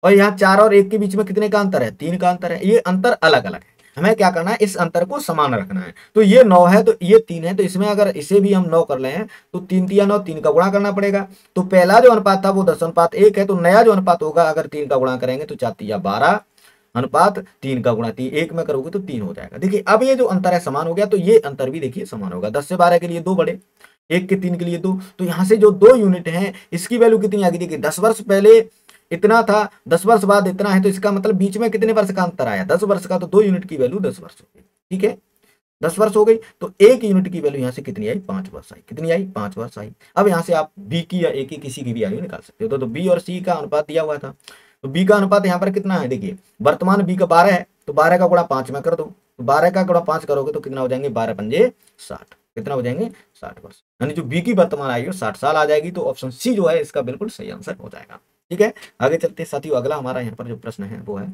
और यहाँ 4 और 1 के बीच में कितने का अंतर है 3 का अंतर है, ये अंतर अलग अलग है। हमें क्या करना है, इस अंतर को समान रखना है। तो ये 9 है तो ये 3 है, तो इसमें अगर इसे भी हम 9 कर ले हैं तो 3 3 9, 3 का गुणा करना पड़ेगा। तो पहला जो अनुपात था वो 10:1 है, तो नया जो अनुपात होगा अगर 3 का गुणा करेंगे तो 4×3=12 अनुपात 3 का गुणा 3 1 में करोगे तो 3 हो जाएगा। देखिए अब ये जो अंतर है समान हो गया, तो ये अंतर भी देखिए समान होगा। 10 से 12 के लिए 2 बड़े, 1 के 3 के लिए 2, तो यहाँ से जो 2 यूनिट है इसकी वैल्यू कितनी आ गई, देखिए 10 वर्ष पहले इतना था, 10 वर्ष बाद इतना है, तो इसका मतलब बीच में कितने वर्ष का अंतर आया 10 वर्ष का, तो 2 यूनिट की वैल्यू 10 वर्ष हो गई। ठीक है, 10 वर्ष हो गई, तो 1 यूनिट की वैल्यू यहाँ से कितनी आई 5 वर्ष आई। कितनी आई 5 वर्ष आई। अब यहाँ से आप बी की या ए की किसी की भी आयु निकाल सकते हो। तो बी और सी का अनुपात दिया हुआ था, तो बी का अनुपात यहाँ पर कितना है, देखिए वर्तमान बी का 12 है, तो 12 का गुणा 5 में कर दो, तो 12 का गुणा 5 करोगे तो कितना हो जाएंगे 12×5=60, कितना हो जाएंगे 60 वर्ष। यानी जो बी की वर्तमान आयु 60 साल आ जाएगी। तो ऑप्शन सी जो है इसका बिल्कुल सही आंसर हो जाएगा। ठीक है, आगे चलते हैं साथियों। अगला हमारा यहाँ पर जो प्रश्न है वो है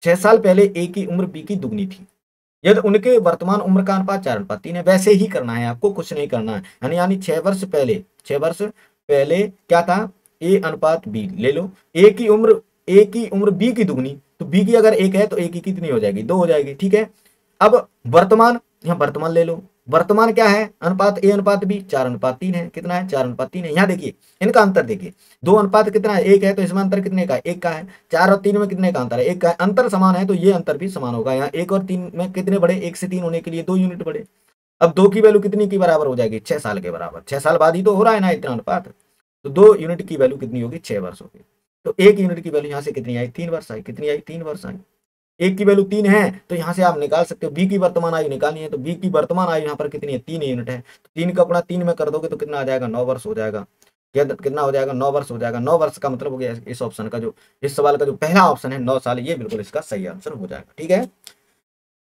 6 साल पहले ए की उम्र बी की दुगनी थी, यदि उनके वर्तमान उम्र का अनुपात 4:3 है। वैसे ही करना है आपको, कुछ नहीं करना है। यानी 6 वर्ष पहले, 6 वर्ष पहले क्या था, ए अनुपात बी ले लो, ए की उम्र बी की दुगनी, तो बी की अगर 1 है तो ए की कितनी हो जाएगी 2 हो जाएगी। ठीक है, अब वर्तमान, यहाँ वर्तमान ले लो, वर्तमान क्या है अनुपात ए अनुपात बी 4:3 है, कितना है 4:3 है। यहाँ देखिए इनका अंतर देखिए, 2 अनुपात कितना है 1 है, तो इसमें अंतर कितने का है 1 का है। 4 और 3 में कितने का अंतर है 1 का है। अंतर समान है तो ये अंतर भी समान होगा। यहाँ 1 और 3 में कितने बड़े, 1 से 3 होने के लिए 2 यूनिट बड़े। अब 2 की वैल्यू कितनी की बराबर हो जाएगी 6 साल के बराबर, 6 साल बाद ही तो हो रहा है ना इतना अनुपात, तो 2 यूनिट की वैल्यू कितनी होगी 6 वर्ष होगी। तो 1 यूनिट की वैल्यू यहाँ से कितनी आई 3 वर्ष आई। कितनी आई 3 वर्ष आई। एक की वैल्यू 3 है तो यहाँ से आप निकाल सकते हो, बी की वर्तमान आयु निकालनी है, तो बी की वर्तमान आयु यहाँ पर कितनी है 3 यूनिट है, तो 3 का गुणा 3 में कर दोगे तो कितना आ जाएगा 9 वर्ष हो जाएगा। कितना हो जाएगा 9 वर्ष हो जाएगा। 9 वर्ष का मतलब हो गया इस ऑप्शन का, जो इस सवाल का जो पहला ऑप्शन है 9 साल, ये बिल्कुल इसका सही आंसर हो जाएगा। ठीक है,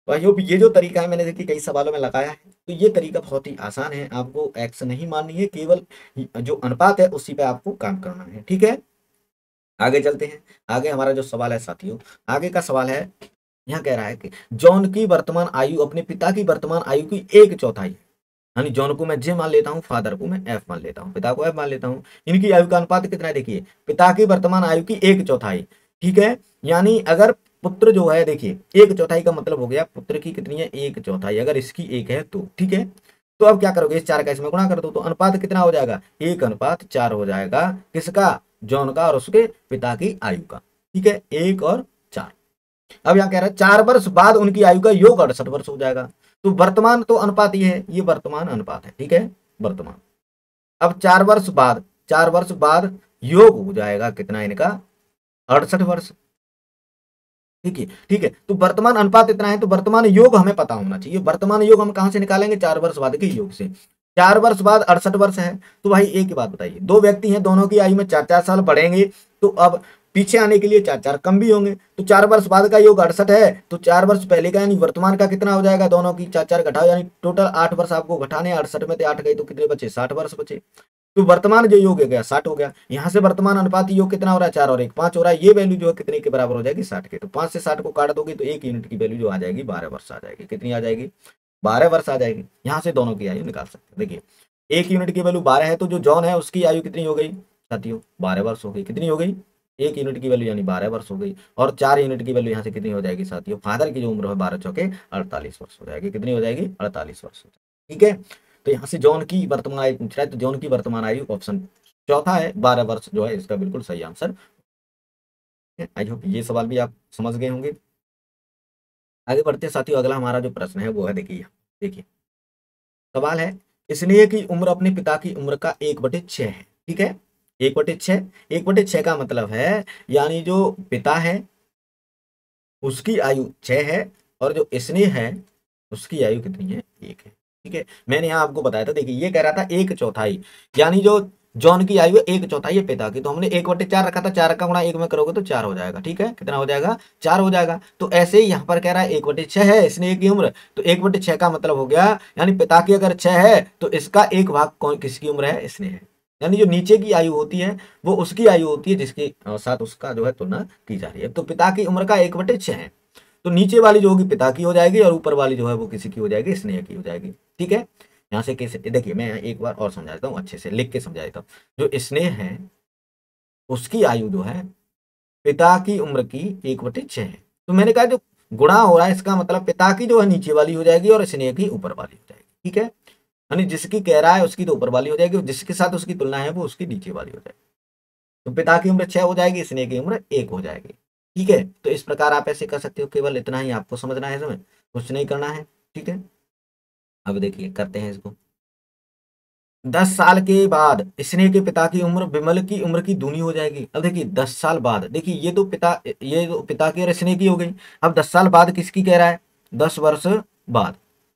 तो ये जो तरीका है मैंने देखिए कई सवालों में लगाया है, तो ये तरीका बहुत ही आसान है, आपको एक्स नहीं माननी है, केवल जो अनुपात है उसी पे आपको काम करना है। ठीक है, आगे चलते हैं। आगे हमारा जो सवाल है साथियों, आगे का सवाल है, यहाँ कह रहा है कि जॉन की वर्तमान आयु अपने पिता की वर्तमान आयु की 1/4 है। यानी जॉन को मैं जे मान लेता हूँ, फादर को मैं एफ मान लेता हूँ, पिता को एफ मान लेता हूँ। इनकी आयु का अनुपात कितना है, देखिए पिता की वर्तमान आयु की 1/4। ठीक है, यानी अगर पुत्र जो है, देखिए 1/4 का मतलब हो गया पुत्र की कितनी है 1/4, अगर इसकी 1 है तो। ठीक है, तो अब क्या करोगे, इस 4 का इसमें गुणा कर दो, तो अनुपात कितना हो जाएगा 1:4 हो जाएगा। किसका, जॉन का और उसके पिता की आयु का। ठीक है, 1 और 4। अब यहाँ कह रहा है 4 वर्ष बाद उनकी आयु का योग 68 वर्ष हो जाएगा। तो वर्तमान तो अनुपात ये है, ये वर्तमान अनुपात है। ठीक है, वर्तमान। अब 4 वर्ष बाद, 4 वर्ष बाद योग हो जाएगा कितना इनका 68 वर्ष। ठीक है, तो वर्तमान अनुपात इतना है, तो वर्तमान योग हमें पता होना चाहिए। वर्तमान योग हम कहां से निकालेंगे? 4 वर्ष बाद के योग से। 4 वर्ष बाद 68 वर्ष है। तो भाई एक ही बात बताइए, दो व्यक्ति हैं, दोनों की आयु में 4-4 साल बढ़ेंगे, तो अब पीछे आने के लिए 4-4 कम भी होंगे। तो 4 वर्ष बाद का योग 68 है, तो 4 वर्ष पहले का यानी वर्तमान का कितना हो जाएगा? दोनों की 4-4 घटाओ, यानी टोटल 8 वर्ष आपको घटाने। 68 में से 8 गए तो कितने बचे? 60 वर्ष बचे। तो वर्तमान जो योग हो गया 60 हो गया। यहाँ से वर्तमान अनुपात योग कितना हो रहा है? 4 और 1 5 हो रहा है। ये वैल्यू जो है कितने के बराबर हो जाएगी? 60 के। तो 5 से 60 को काट दोगे तो 1 यूनिट की वैल्यू जो आ जाएगी 12 वर्ष आ जाएगी। कितनी आ जाएगी? 12 वर्ष आ जाएगी। यहाँ से दोनों की आयु निकाल सकते हैं। देखिए 1 यूनिट की वैल्यू 12 है, तो जो जॉन है उसकी आयु कितनी हो गई साथियों? 12 वर्ष हो गई। कितनी हो गई? 1 यूनिट की वैल्यू यानी 12 वर्ष हो गई। और 4 यूनिट की वैल्यू यहाँ से कितनी हो जाएगी साथियों? फादर की जो उम्र है 12 चौके 48 वर्ष हो जाएगी। कितनी हो जाएगी? 48 वर्ष हो जाएगी। ठीक है, तो यहाँ से जॉन की वर्तमान आयु पूछ रहा है, तो जॉन की वर्तमान आयु ऑप्शन चौथा है, 12 वर्ष जो है इसका बिल्कुल सही आंसर। आई होप ये सवाल भी आप समझ गए होंगे। आगे बढ़ते हैं साथियों, अगला हमारा जो प्रश्न है वो है, देखिए देखिए सवाल है, स्नेह की उम्र अपने पिता की उम्र का 1/6 है। ठीक है, 1/6। 1/6 का मतलब है यानी जो पिता है उसकी आयु 6 है, और जो स्नेह है उसकी आयु कितनी है? 1 है। ठीक है, मैंने यहाँ आपको बताया था, देखिए ये कह रहा था 1/4, यानी जो जॉन की आयु है 1/4 है पिता की, तो हमने 1/4 रखा था। 4 का गुणा 1 में करोगे तो 4 हो जाएगा। ठीक है, कितना हो जाएगा? 4 हो जाएगा। तो ऐसे ही यहाँ पर कह रहा है 1/6 है स्नेह की उम्र, तो 1/6 का मतलब हो गया, यानी पिता की अगर 6 है तो इसका एक भाग कौन किसकी उम्र है? स्नेह है। यानी जो नीचे की आयु होती है वो उसकी आयु होती है जिसके साथ उसका जो है तुलना की जा रही है। तो पिता की उम्र का 1/6 है, तो नीचे वाली जो होगी पिता की हो जाएगी, और ऊपर वाली जो है वो किसी की हो जाएगी? स्नेह की हो जाएगी। ठीक है, यहाँ से कैसे? देखिए मैं एक बार और समझा देता हूँ, अच्छे से लिख के समझा देता हूँ। जो स्नेह है उसकी आयु जो है पिता की उम्र की 1/6 है। तो मैंने कहा जो गुणा हो रहा है इसका मतलब पिता की जो है नीचे वाली हो जाएगी और स्नेह की ऊपर वाली हो जाएगी। ठीक है, यानी जिसकी कह रहा है उसकी तो ऊपर वाली हो जाएगी, और जिसके साथ उसकी तुलना है वो उसकी नीचे वाली हो जाएगी। तो पिता की उम्र 6 हो जाएगी, स्नेह की उम्र 1 हो जाएगी। ठीक है, तो इस प्रकार आप ऐसे कर सकते हो, केवल इतना ही आपको समझना है, इसमें कुछ नहीं करना है। ठीक है, अब देखिए करते हैं इसको। 10 साल के बाद स्नेह के पिता की उम्र विमल की उम्र की दूनी हो जाएगी। अब देखिए 10 साल बाद, देखिए ये तो पिता की और स्नेह की हो गई। अब 10 साल बाद किसकी कह रहा है? 10 वर्ष बाद।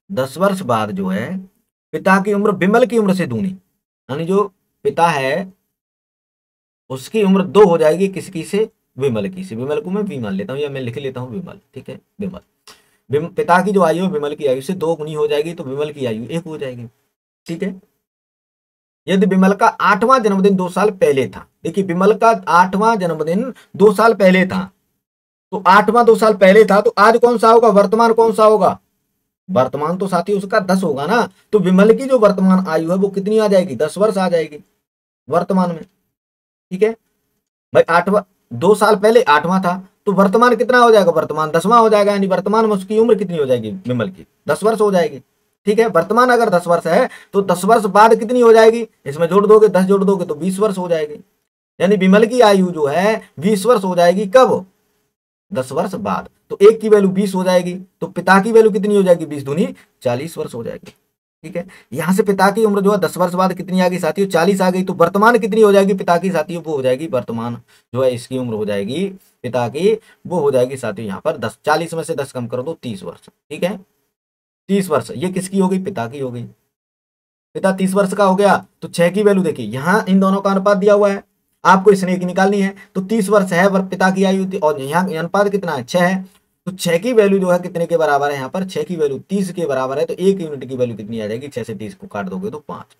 10 वर्ष बाद जो है पिता की उम्र विमल की उम्र से दूनी, यानी जो पिता है उसकी उम्र 2 हो जाएगी किसकी से? विमल की से। विमल को मैं वी मान लेता हूँ, या मैं लिख लेता हूँ विमल। ठीक है, विमल पिता की जो आयु है विमल की आयु से 2 गुनी हो जाएगी, तो विमल की आयु 1 हो जाएगी। ठीक है, यदि विमल का 8वां जन्मदिन 2 साल पहले था, देखिए विमल का 8वां जन्मदिन 2 साल पहले था, तो 8वां 2 साल पहले था, तो आज कौन सा होगा? वर्तमान कौन सा होगा? वर्तमान तो साथी उसका 10 होगा ना। तो विमल की जो वर्तमान आयु है वो कितनी आ जाएगी? 10 वर्ष आ जाएगी वर्तमान में। ठीक है भाई, 8वां 2 साल पहले 8वां था, तो वर्तमान कितना हो जाएगा? वर्तमान 10वां हो जाएगा, यानी वर्तमान में उसकी उम्र कितनी हो जाएगी? विमल की 10 वर्ष हो जाएगी। ठीक है, वर्तमान अगर 10 वर्ष है तो 10 वर्ष बाद कितनी हो जाएगी? इसमें जोड़ दोगे, 10 जोड़ दोगे तो 20 वर्ष हो जाएगी। यानी विमल की आयु जो है 20 वर्ष हो जाएगी। कब? 10 वर्ष बाद। तो एक की वैल्यू 20 हो जाएगी, तो पिता की वैल्यू कितनी हो जाएगी? 20 दूनी 40 वर्ष हो जाएगी। ठीक है, यहां से पिता की उम्र जो है 10 वर्ष बाद कितनी आ गई साथियों? 40 आ गई। तो वर्तमान कितनी हो जाएगी पिता की साथियों? वो हो जाएगी वर्तमान जो है इसकी उम्र हो जाएगी पिता की, वो हो जाएगी साथियों यहाँ पर 10। 40 में से 10 कम करो तो 30 वर्ष। ठीक है, 30 वर्ष ये किसकी हो गई? पिता की हो गई। पिता 30 वर्ष का हो गया, तो 6 की वैल्यू देखिए, यहाँ इन दोनों का अनुपात दिया हुआ है, आपको स्नेह की निकालनी है। तो 30 वर्ष है पिता की आयु, और यहाँ अनुपात कितना है? 6 है। तो 6 की वैल्यू जो है कितने के बराबर है? यहाँ पर 6 की वैल्यू 30 के बराबर है, तो 1 यूनिट की वैल्यू कितनी आ जाएगी? 6 से 30 को काट दोगे तो 5।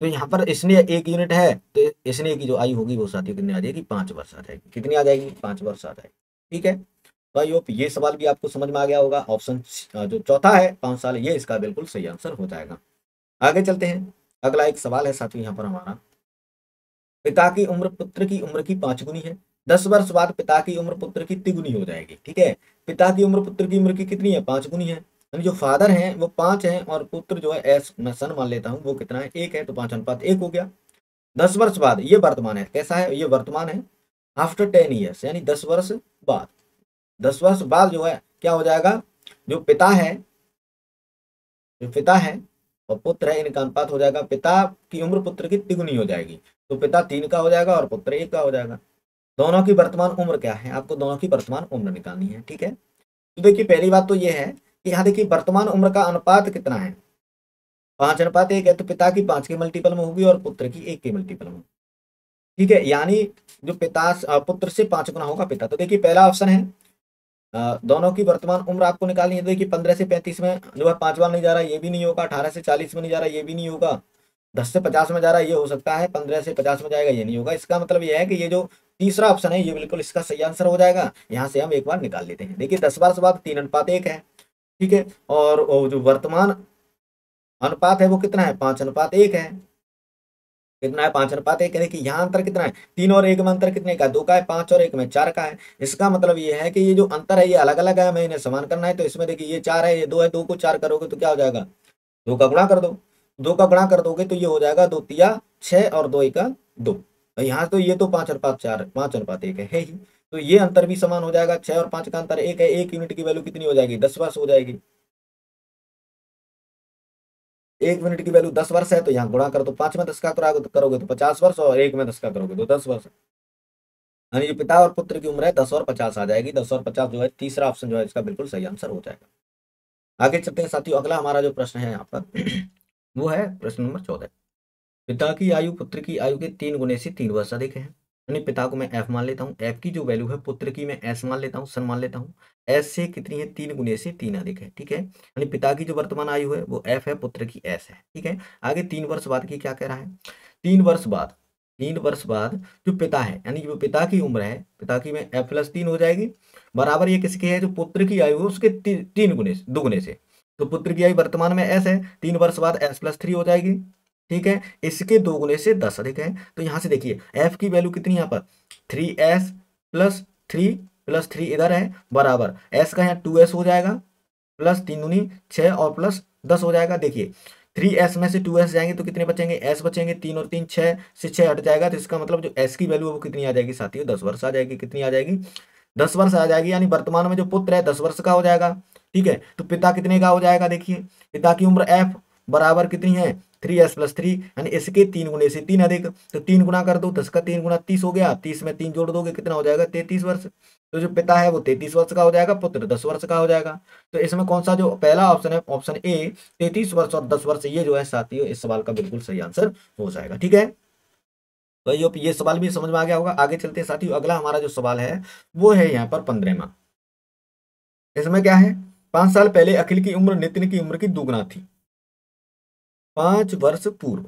तो यहाँ पर स्नेह 1 यूनिट है, तो स्नेह की जो आयु होगी वो साथियों कितनी आ जाएगी? 5 वर्ष आ जाएगी। कितनी आ जाएगी? 5 वर्ष आ जाएगी। ठीक है, तो आई होप ये सवाल भी आपको समझ में आ गया होगा। ऑप्शन जो चौथा है 5 साल, ये इसका बिल्कुल सही आंसर हो जाएगा। आगे चलते हैं, अगला एक सवाल है साथियों यहाँ पर हमारा, पिता की उम्र पुत्र की उम्र की 5 गुनी है। 10 वर्ष बाद पिता की उम्र पुत्र की तिगुनी हो जाएगी। ठीक है, पिता की उम्र पुत्र की उम्र की कितनी है? 5 गुनी है। यानी जो फादर है वो 5 है, और पुत्र जो है एस मैं सन मान लेता हूँ वो कितना है? 1 है, तो 5:1 हो गया। 10 वर्ष बाद ये वर्तमान है, कैसा है? ये वर्तमान है। आफ्टर 10 ईयर्स, यानी 10 वर्ष बाद। 10 वर्ष बाद जो है क्या हो जाएगा? जो पिता है, जो पिता है और पुत्र है, इनका अनुपात हो जाएगा, पिता की उम्र पुत्र की तिगुनी हो जाएगी। तो पिता 3 का हो जाएगा और पुत्र 1 का हो जाएगा। दोनों की वर्तमान उम्र क्या है, आपको दोनों की वर्तमान उम्र निकालनी है। ठीक है, तो देखिए पहली बात तो ये है कि यहाँ देखिए वर्तमान उम्र का अनुपात कितना है, 5:1 है, तो पिता की 5 के मल्टीपल में होगी और पुत्र की 1 के मल्टीपल में। ठीक है, यानी जो पुत्र से 5 गुना होगा पिता। तो देखिए पहला ऑप्शन है, दोनों की वर्तमान उम्र आपको निकालनी है। तो देखिए 15 से 35 में जो है 5 बार नहीं जा रहा, ये भी नहीं होगा। 18 से 40 में नहीं जा रहा, ये भी नहीं होगा। 10 से 50 में जा रहा है, ये हो सकता है। 15 से 50 में जाएगा, ये नहीं होगा। इसका मतलब ये है कि ये जो तीसरा ऑप्शन है ये बिल्कुल इसका सही आंसर हो जाएगा। यहाँ से हम एक बार निकाल लेते हैं। देखिए 10 बार से बाद 3:1 है। ठीक है, और वो जो वर्तमान अनुपात है वो कितना है, 5:1 है। कितना है, 5:1 है। कि यहाँ अंतर कितना है, 3 और 1 में अंतर कितने का है, 2 का है। 5 और 1 में 4 का है। इसका मतलब ये है कि ये जो अंतर है ये अलग अलग है, हमें इन्हें समान करना है। तो इसमें देखिए ये 4 है, ये 2 है, 2 को 4 करोगे तो क्या हो जाएगा, 2 का गुणा कर दो। 2 का गुणा कर दोगे तो ये हो जाएगा 2 तिया 6 और 2 एका 2। यहाँ तो ये तो 5:4, 5:1 है ही। तो ये अंतर भी समान हो जाएगा। 6 और 5 का अंतर 1 है। 1 यूनिट की वैल्यू कितनी हो जाएगी, 10 वर्ष हो जाएगी। 1 मिनट की वैल्यू 10 वर्ष है, तो यहाँ गुणा कर दो। 5 में 10 का करोगे तो 50 वर्ष, और 1 में 10 का करोगे तो 10 वर्ष। यानी जो पिता और पुत्र की उम्र है 10 और 50 आ जाएगी। 10 और 50 जो है तीसरा ऑप्शन जो है इसका बिल्कुल सही आंसर हो जाएगा। आगे चलते हैं साथियों, अगला हमारा जो प्रश्न है यहाँ पर वो है प्रश्न नंबर 14। पिता की आयु पुत्र की आयु के 3 गुने से 3 वर्ष अधिक है। यानी पिता को मैं एफ मान लेता हूँ, एफ की जो वैल्यू है पुत्र की मैं एस मान लेता हूँ, सन मान लेता हूँ। एस से कितनी है, 3 गुने से 3 अधिक है। ठीक है, यानी पिता की जो वर्तमान आयु है वो एफ है, पुत्र की एस है। ठीक है, आगे 3 वर्ष बाद की क्या कह रहा है, 3 वर्ष बाद, 3 वर्ष बाद जो पिता है यानी जो पिता की उम्र है, पिता की में एफ प्लस 3 हो जाएगी, बराबर ये किसकी है, जो पुत्र की आयु है उसके 3 गुने से, 2 गुने से। तो पुत्र की आयु वर्तमान में एस है, 3 वर्ष बाद एस प्लस 3 हो जाएगी। ठीक है, इसके 2 गुने से 10 अधिक है। तो यहां से देखिए एफ की वैल्यू कितनी, यहाँ पर 3s प्लस 3 प्लस 3 इधर है, बराबर एस का यहाँ 2s हो जाएगा, प्लस 3 दूनी 6 और प्लस 10 हो जाएगा। देखिए 3s में से 2s जाएंगे तो कितने बचेंगे, s बचेंगे, 3 और 3 6 से 6 हट जाएगा। तो इसका मतलब जो s की वैल्यू है वो कितनी आ जाएगी साथियों, 10 वर्ष आ जाएगी। कितनी आ जाएगी, 10 वर्ष आ जाएगी। यानी वर्तमान में जो पुत्र है 10 वर्ष का हो जाएगा। ठीक है, तो पिता कितने का हो जाएगा, देखिए पिता की उम्र f बराबर कितनी है, 3s प्लस 3, यानी इसके 3 गुने से 3 अधिक। तो 3 गुना कर दो, 10 का 3 गुना 30 हो गया, 30 में 3 जोड़ दोगे कितना हो जाएगा, 33 वर्ष। तो जो पिता है वो 33 वर्ष का हो जाएगा, पुत्र 10 वर्ष का हो जाएगा। तो इसमें कौन सा जो पहला ऑप्शन है, ऑप्शन ए 33 वर्ष और 10 वर्ष, ये जो है साथियों इस सवाल का बिल्कुल सही आंसर हो जाएगा। ठीक है, तो ये सवाल भी समझ में आ गया होगा। आगे चलते हैं साथियों, अगला हमारा जो सवाल है वो है यहाँ पर 15वां। इसमें क्या है, 5 साल पहले अखिल की उम्र नितिन की उम्र की दुगना थी। 5 वर्ष पूर्व,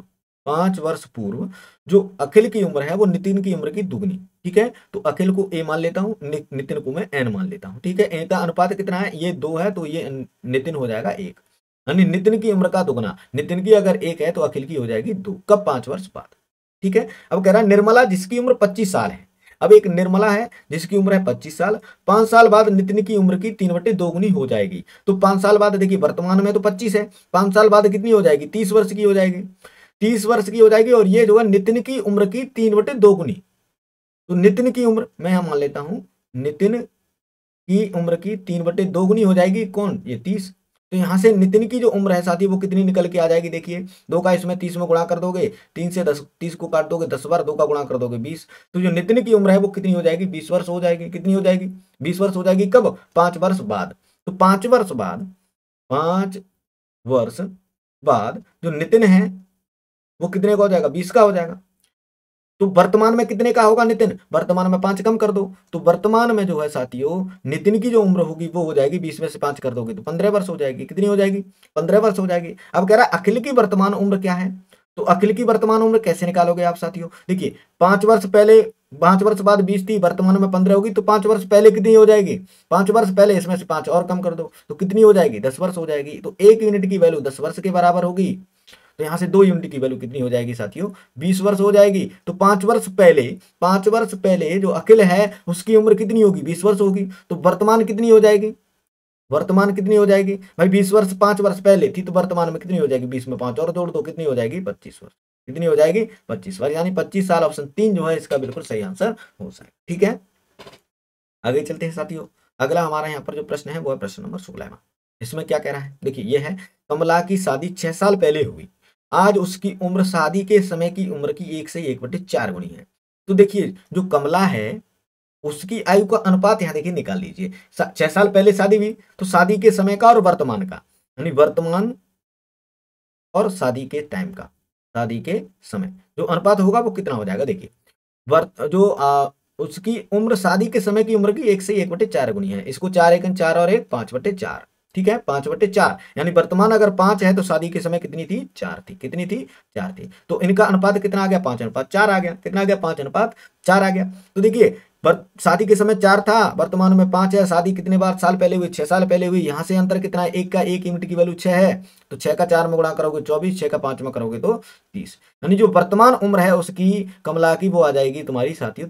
5 वर्ष पूर्व जो अखिल की उम्र है वो नितिन की उम्र की दुगनी। ठीक है, तो अखिल को ए मान लेता हूँ, नितिन को मैं एन मान लेता हूँ। ठीक है, ए का अनुपात कितना है, ये 2 है, तो ये नितिन हो जाएगा 1। यानी नितिन की उम्र का दुगना, नितिन की अगर 1 है तो अखिल की हो जाएगी 2। कब, 5 वर्ष बाद। ठीक है, अब कह रहा है निर्मला जिसकी उम्र 25 साल है। अब एक निर्मला है जिसकी उम्र है 25 साल, 5 साल बाद नितिन की उम्र की 3/2 गुनी हो जाएगी। तो 5 साल बाद देखिए वर्तमान में तो 25 है, 5 साल बाद कितनी हो जाएगी, 30 वर्ष की हो जाएगी। 30 वर्ष की हो जाएगी, और ये जो है नितिन की उम्र की 3/2 गुनी। तो नितिन की उम्र मैं यहां मान लेता हूं, नितिन की उम्र की 3/2 गुनी हो जाएगी, कौन, ये 30। तो यहां से नितिन की जो उम्र है साथी वो कितनी निकल के आ जाएगी, देखिए 2 का इसमें 30 में गुणा कर दोगे, 3 से 10, 30 को काट दोगे 10 बार, 2 का गुणा कर दोगे 20। तो जो नितिन की उम्र है वो कितनी हो जाएगी, 20 वर्ष हो जाएगी। कितनी हो जाएगी, 20 वर्ष हो जाएगी। कब, 5 वर्ष बाद। तो 5 वर्ष बाद, 5 वर्ष बाद जो नितिन है वो कितने का हो जाएगा, 20 का हो जाएगा। तो वर्तमान में कितने का होगा नितिन, वर्तमान में 5 कम कर दो, तो वर्तमान में जो है साथियों नितिन की जो उम्र होगी वो हो जाएगी 20 में से 5 कर दोगे तो 15 वर्ष हो जाएगी। कितनी हो जाएगी, 15 वर्ष हो जाएगी। अब कह रहा है अखिल की वर्तमान उम्र क्या है, तो अखिल की वर्तमान उम्र कैसे निकालोगे आप साथियों, देखिए 5 वर्ष पहले, 5 वर्ष बाद 20 थी, वर्तमान में 15 होगी, तो 5 वर्ष पहले कितनी हो जाएगी, 5 वर्ष पहले इसमें से 5 और कम कर दो तो कितनी हो जाएगी, 10 वर्ष हो जाएगी। तो 1 यूनिट की वैल्यू 10 वर्ष के बराबर होगी। तो यहां से 2 यूनिट की वैल्यू कितनी हो जाएगी साथियों, 20 वर्ष हो जाएगी। तो 5 वर्ष पहले, 5 वर्ष पहले जो अखिल है उसकी उम्र कितनी होगी, 20 वर्ष होगी। तो वर्तमान कितनी हो जाएगी, वर्तमान कितनी हो जाएगी भाई, 20 वर्ष 5 वर्ष पहले थी, तो वर्तमान में कितनी हो जाएगी, 20 में 5 और जोड़ दो, कितनी हो जाएगी, 25 वर्ष। कितनी हो जाएगी, 25 वर्ष। यानी 25 साल, ऑप्शन 3 जो है इसका बिल्कुल सही आंसर हो जाएगा। ठीक है, आगे चलते हैं साथियों, अगला हमारा यहाँ पर जो प्रश्न है वो है प्रश्न नंबर 16। इसमें क्या कह रहा है, देखिए ये है, कमला की शादी 6 साल पहले हुई, आज उसकी उम्र शादी के समय की उम्र की 1 से 1/4 गुनी है। तो देखिए जो कमला है उसकी आयु का अनुपात यहाँ देखिए निकाल लीजिए। 6 साल पहले शादी हुई तो शादी के समय का और वर्तमान का, यानी वर्तमान और शादी के टाइम का, शादी के समय जो अनुपात होगा वो कितना हो जाएगा देखिए। उसकी उम्र शादी के समय की उम्र की 1 से 1/4 गुनी है। इसको 4 एकम 4 और 1 5/4, ठीक है 5/4, यानी वर्तमान अगर 5 है तो शादी के समय कितनी थी 4 थी, कितनी थी 4 थी। तो इनका अनुपात कितना आ गया 5:4 आ गया, कितना आ गया 5:4 आ गया। तो देखिए शादी के समय 4 था, वर्तमान में 5 है। शादी कितने बार साल पहले हुई 6 साल पहले हुई। यहाँ से अंतर कितना है, एक का 1 यूनिट की वैल्यू 6 है, तो 6 का 4 में गुणा करोगे 24, 6 का 5 में करोगे तो 30, यानी जो वर्तमान उम्र है उसकी कमला की वो आ जाएगी तुम्हारी साथियों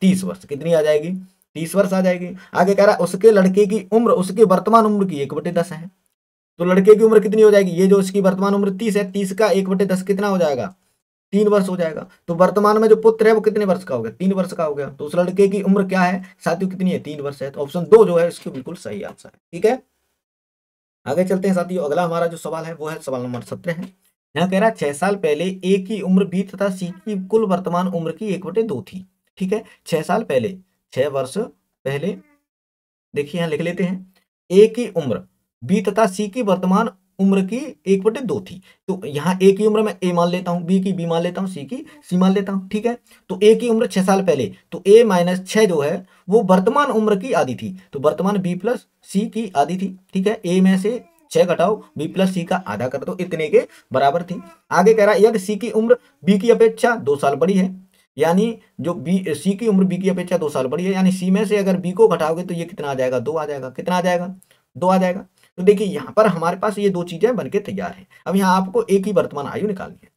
30 वर्ष। कितनी आ जाएगी 30 वर्ष आ जाएगी। आगे कह रहा है उसके लड़के की उम्र उसके वर्तमान उम्र की 1/10 है। तो लड़के की उम्र कितनी हो जाएगी, ये जो इसकी वर्तमान उम्र 30 है, 30 का 1/10 कितना हो जाएगा 3 वर्ष हो जाएगा। तो वर्तमान में जो पुत्र है वो कितने वर्ष का हो गया 3 वर्ष का हो गया। तो उस लड़के की उम्र क्या है साथियों कितनी है 3 वर्ष है। तो ऑप्शन 2 जो है इसकी बिल्कुल सही आंसर है, ठीक है। आगे चलते हैं साथियों, अगला हमारा जो सवाल है वो है सवाल नंबर 17 है। यहाँ कह रहा है 6 साल पहले ए की उम्र बी तथा सी की कुल वर्तमान उम्र की 1/2 थी, ठीक है। 6 साल पहले, 6 वर्ष पहले, देखिए यहाँ लिख लेते हैं ए की उम्र बी तथा सी की वर्तमान उम्र की 1/2 थी। तो यहाँ ए की उम्र में ए मान लेता हूँ, बी की बी मान लेता हूँ, सी की सी मान लेता हूँ, ठीक है। तो ए की उम्र 6 साल पहले, तो ए माइनस 6 जो है वो वर्तमान उम्र की आधी थी, तो वर्तमान बी प्लस सी की आधी थी, ठीक है। ए में से 6 घटाओ बी प्लस सी का आधा कर दो, इतने के बराबर थी। आगे कह रहा है यदि सी की उम्र बी की अपेक्षा 2 साल बड़ी है, यानी जो बी सी की उम्र बी की अपेक्षा 2 साल बड़ी है, यानी सी में से अगर बी को घटाओगे तो ये कितना आ जाएगा 2 आ जाएगा, कितना आ जाएगा 2 आ जाएगा। तो देखिए यहाँ पर हमारे पास ये 2 चीजें बनके तैयार हैं। अब यहाँ आपको ए की वर्तमान आयु निकालनी है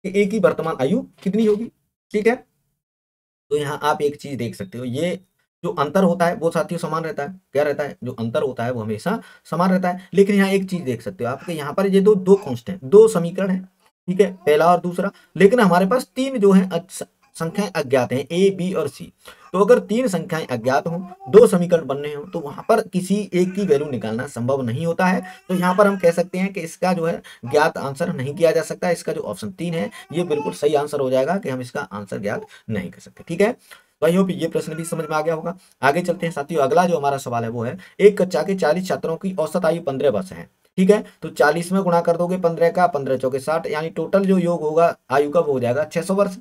कि ए की वर्तमान आयु कितनी होगी, ठीक है। तो यहाँ आप एक चीज देख सकते हो, ये जो अंतर होता है वो साथियों समान रहता है। क्या रहता है, जो अंतर होता है वो हमेशा समान रहता है। लेकिन यहाँ एक चीज देख सकते हो आपके यहाँ पर ये दो कांस्टेंट 2 समीकरण है, ठीक है, पहला और दूसरा। लेकिन हमारे पास 3 जो है संख्याएं अज्ञात हैं, ए बी और सी। तो अगर 3 संख्याएं अज्ञात हों, 2 समीकरण बनने हो, तो वहां पर किसी एक की वैल्यू निकालना संभव नहीं होता है। तो यहाँ पर हम कह सकते हैं कि इसका जो है ज्ञात आंसर नहीं किया जा सकता। इसका जो ऑप्शन 3 है ये बिल्कुल सही आंसर हो जाएगा कि हम इसका आंसर ज्ञात नहीं कर सकते, ठीक है। तो आई होप ये प्रश्न भी समझ में आ गया होगा। आगे चलते हैं साथियों, अगला जो हमारा सवाल है वो है एक कक्षा के 40 छात्रों की औसत आयु 15 वर्ष है, ठीक है। तो 40 में गुणा कर दोगे 15 का, 15 चौके 60, यानी टोटल जो योग होगा आयु का वो हो जाएगा 600 वर्ष।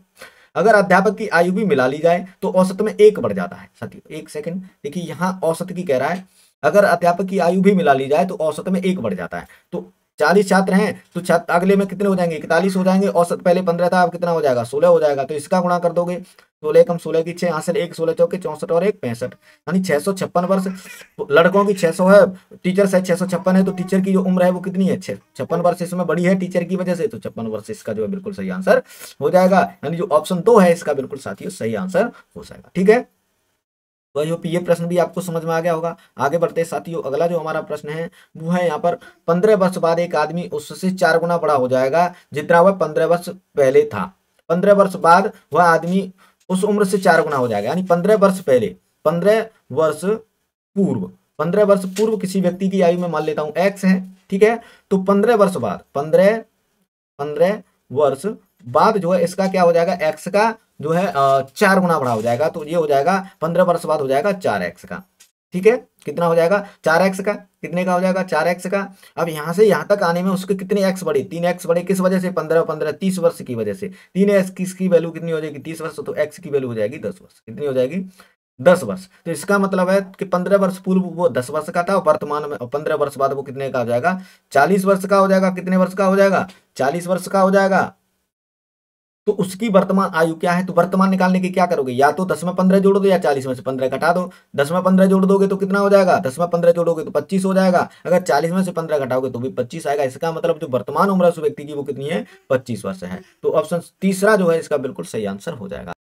अगर अध्यापक की आयु भी मिला ली जाए तो औसत में 1 बढ़ जाता है साथियों। एक सेकंड देखिए, यहाँ औसत की कह रहा है अगर अध्यापक की आयु भी मिला ली जाए तो औसत में 1 बढ़ जाता है। तो 40 छात्र हैं तो छात्र अगले में कितने हो जाएंगे 41 हो जाएंगे। औसत पहले 15 था, अब कितना हो जाएगा 16 हो जाएगा। तो इसका गुणा कर दोगे 16 कम 16 की 6, यहाँ से 1 16 चौके 64 और 1 65, यानी 656 वर्ष। तो लड़कों की 600 है, टीचर से 656 है, तो टीचर की जो उम्र है वो कितनी है 56 वर्ष। इसमें बड़ी है टीचर की वजह से, तो 56 वर्ष इसका जो है बिल्कुल सही आंसर हो जाएगा। यानी जो ऑप्शन 2 है इसका बिल्कुल साथियों सही आंसर हो जाएगा, ठीक है। तो आई होप ये प्रश्न भी आपको समझ में आ गया होगा। आगे बढ़ते हैं साथियों, अगला जो हमारा प्रश्न है वो है यहाँ पर 15 वर्ष बाद एक आदमी उससे 4 गुना बड़ा हो जाएगा जितना वह 15 वर्ष पहले था। 15 वर्ष बाद वह आदमी उस उम्र से 4 गुना हो जाएगा, यानी 15 वर्ष पहले, 15 वर्ष पूर्व, 15 वर्ष पूर्व किसी व्यक्ति की आयु में मान लेता हूं x है, ठीक है। तो 15 वर्ष बाद 15 वर्ष बाद जो है इसका क्या हो जाएगा x का जो है 4 गुना बड़ा हो जाएगा। तो ये हो जाएगा 15 वर्ष बाद हो जाएगा 4x का, ठीक है। कितना हो जाएगा 4x का, कितने का हो जाएगा 4x का। अब यहाँ से यहाँ तक आने में उसके कितने x बढ़े 3x बढ़े, किस वजह से 15 15 30 वर्ष की वजह से। 3x की वैल्यू कितनी हो जाएगी 30 वर्ष, तो x की वैल्यू हो जाएगी 10 वर्ष। कितनी हो जाएगी 10 वर्ष। तो इसका मतलब है कि 15 वर्ष पूर्व वो 10 वर्ष का था और वर्तमान में 15 वर्ष बाद वो कितने का हो जाएगा 40 वर्ष का हो जाएगा। कितने वर्ष का हो जाएगा 40 वर्ष का हो जाएगा। तो उसकी वर्तमान आयु क्या है, तो वर्तमान निकालने की क्या करोगे, या तो 10 में 15 जोड़ दो या 40 में से 15 घटा दो। 10 में 15 जोड़ दोगे तो कितना हो जाएगा 10 में 15 जोड़ोगे तो 25 हो जाएगा। अगर 40 में से 15 घटाओगे तो भी 25 आएगा। इसका मतलब जो वर्तमान उम्र उस व्यक्ति की वो कितनी है 25 वर्ष है। तो ऑप्शन तीसरा जो है इसका बिल्कुल सही आंसर हो जाएगा।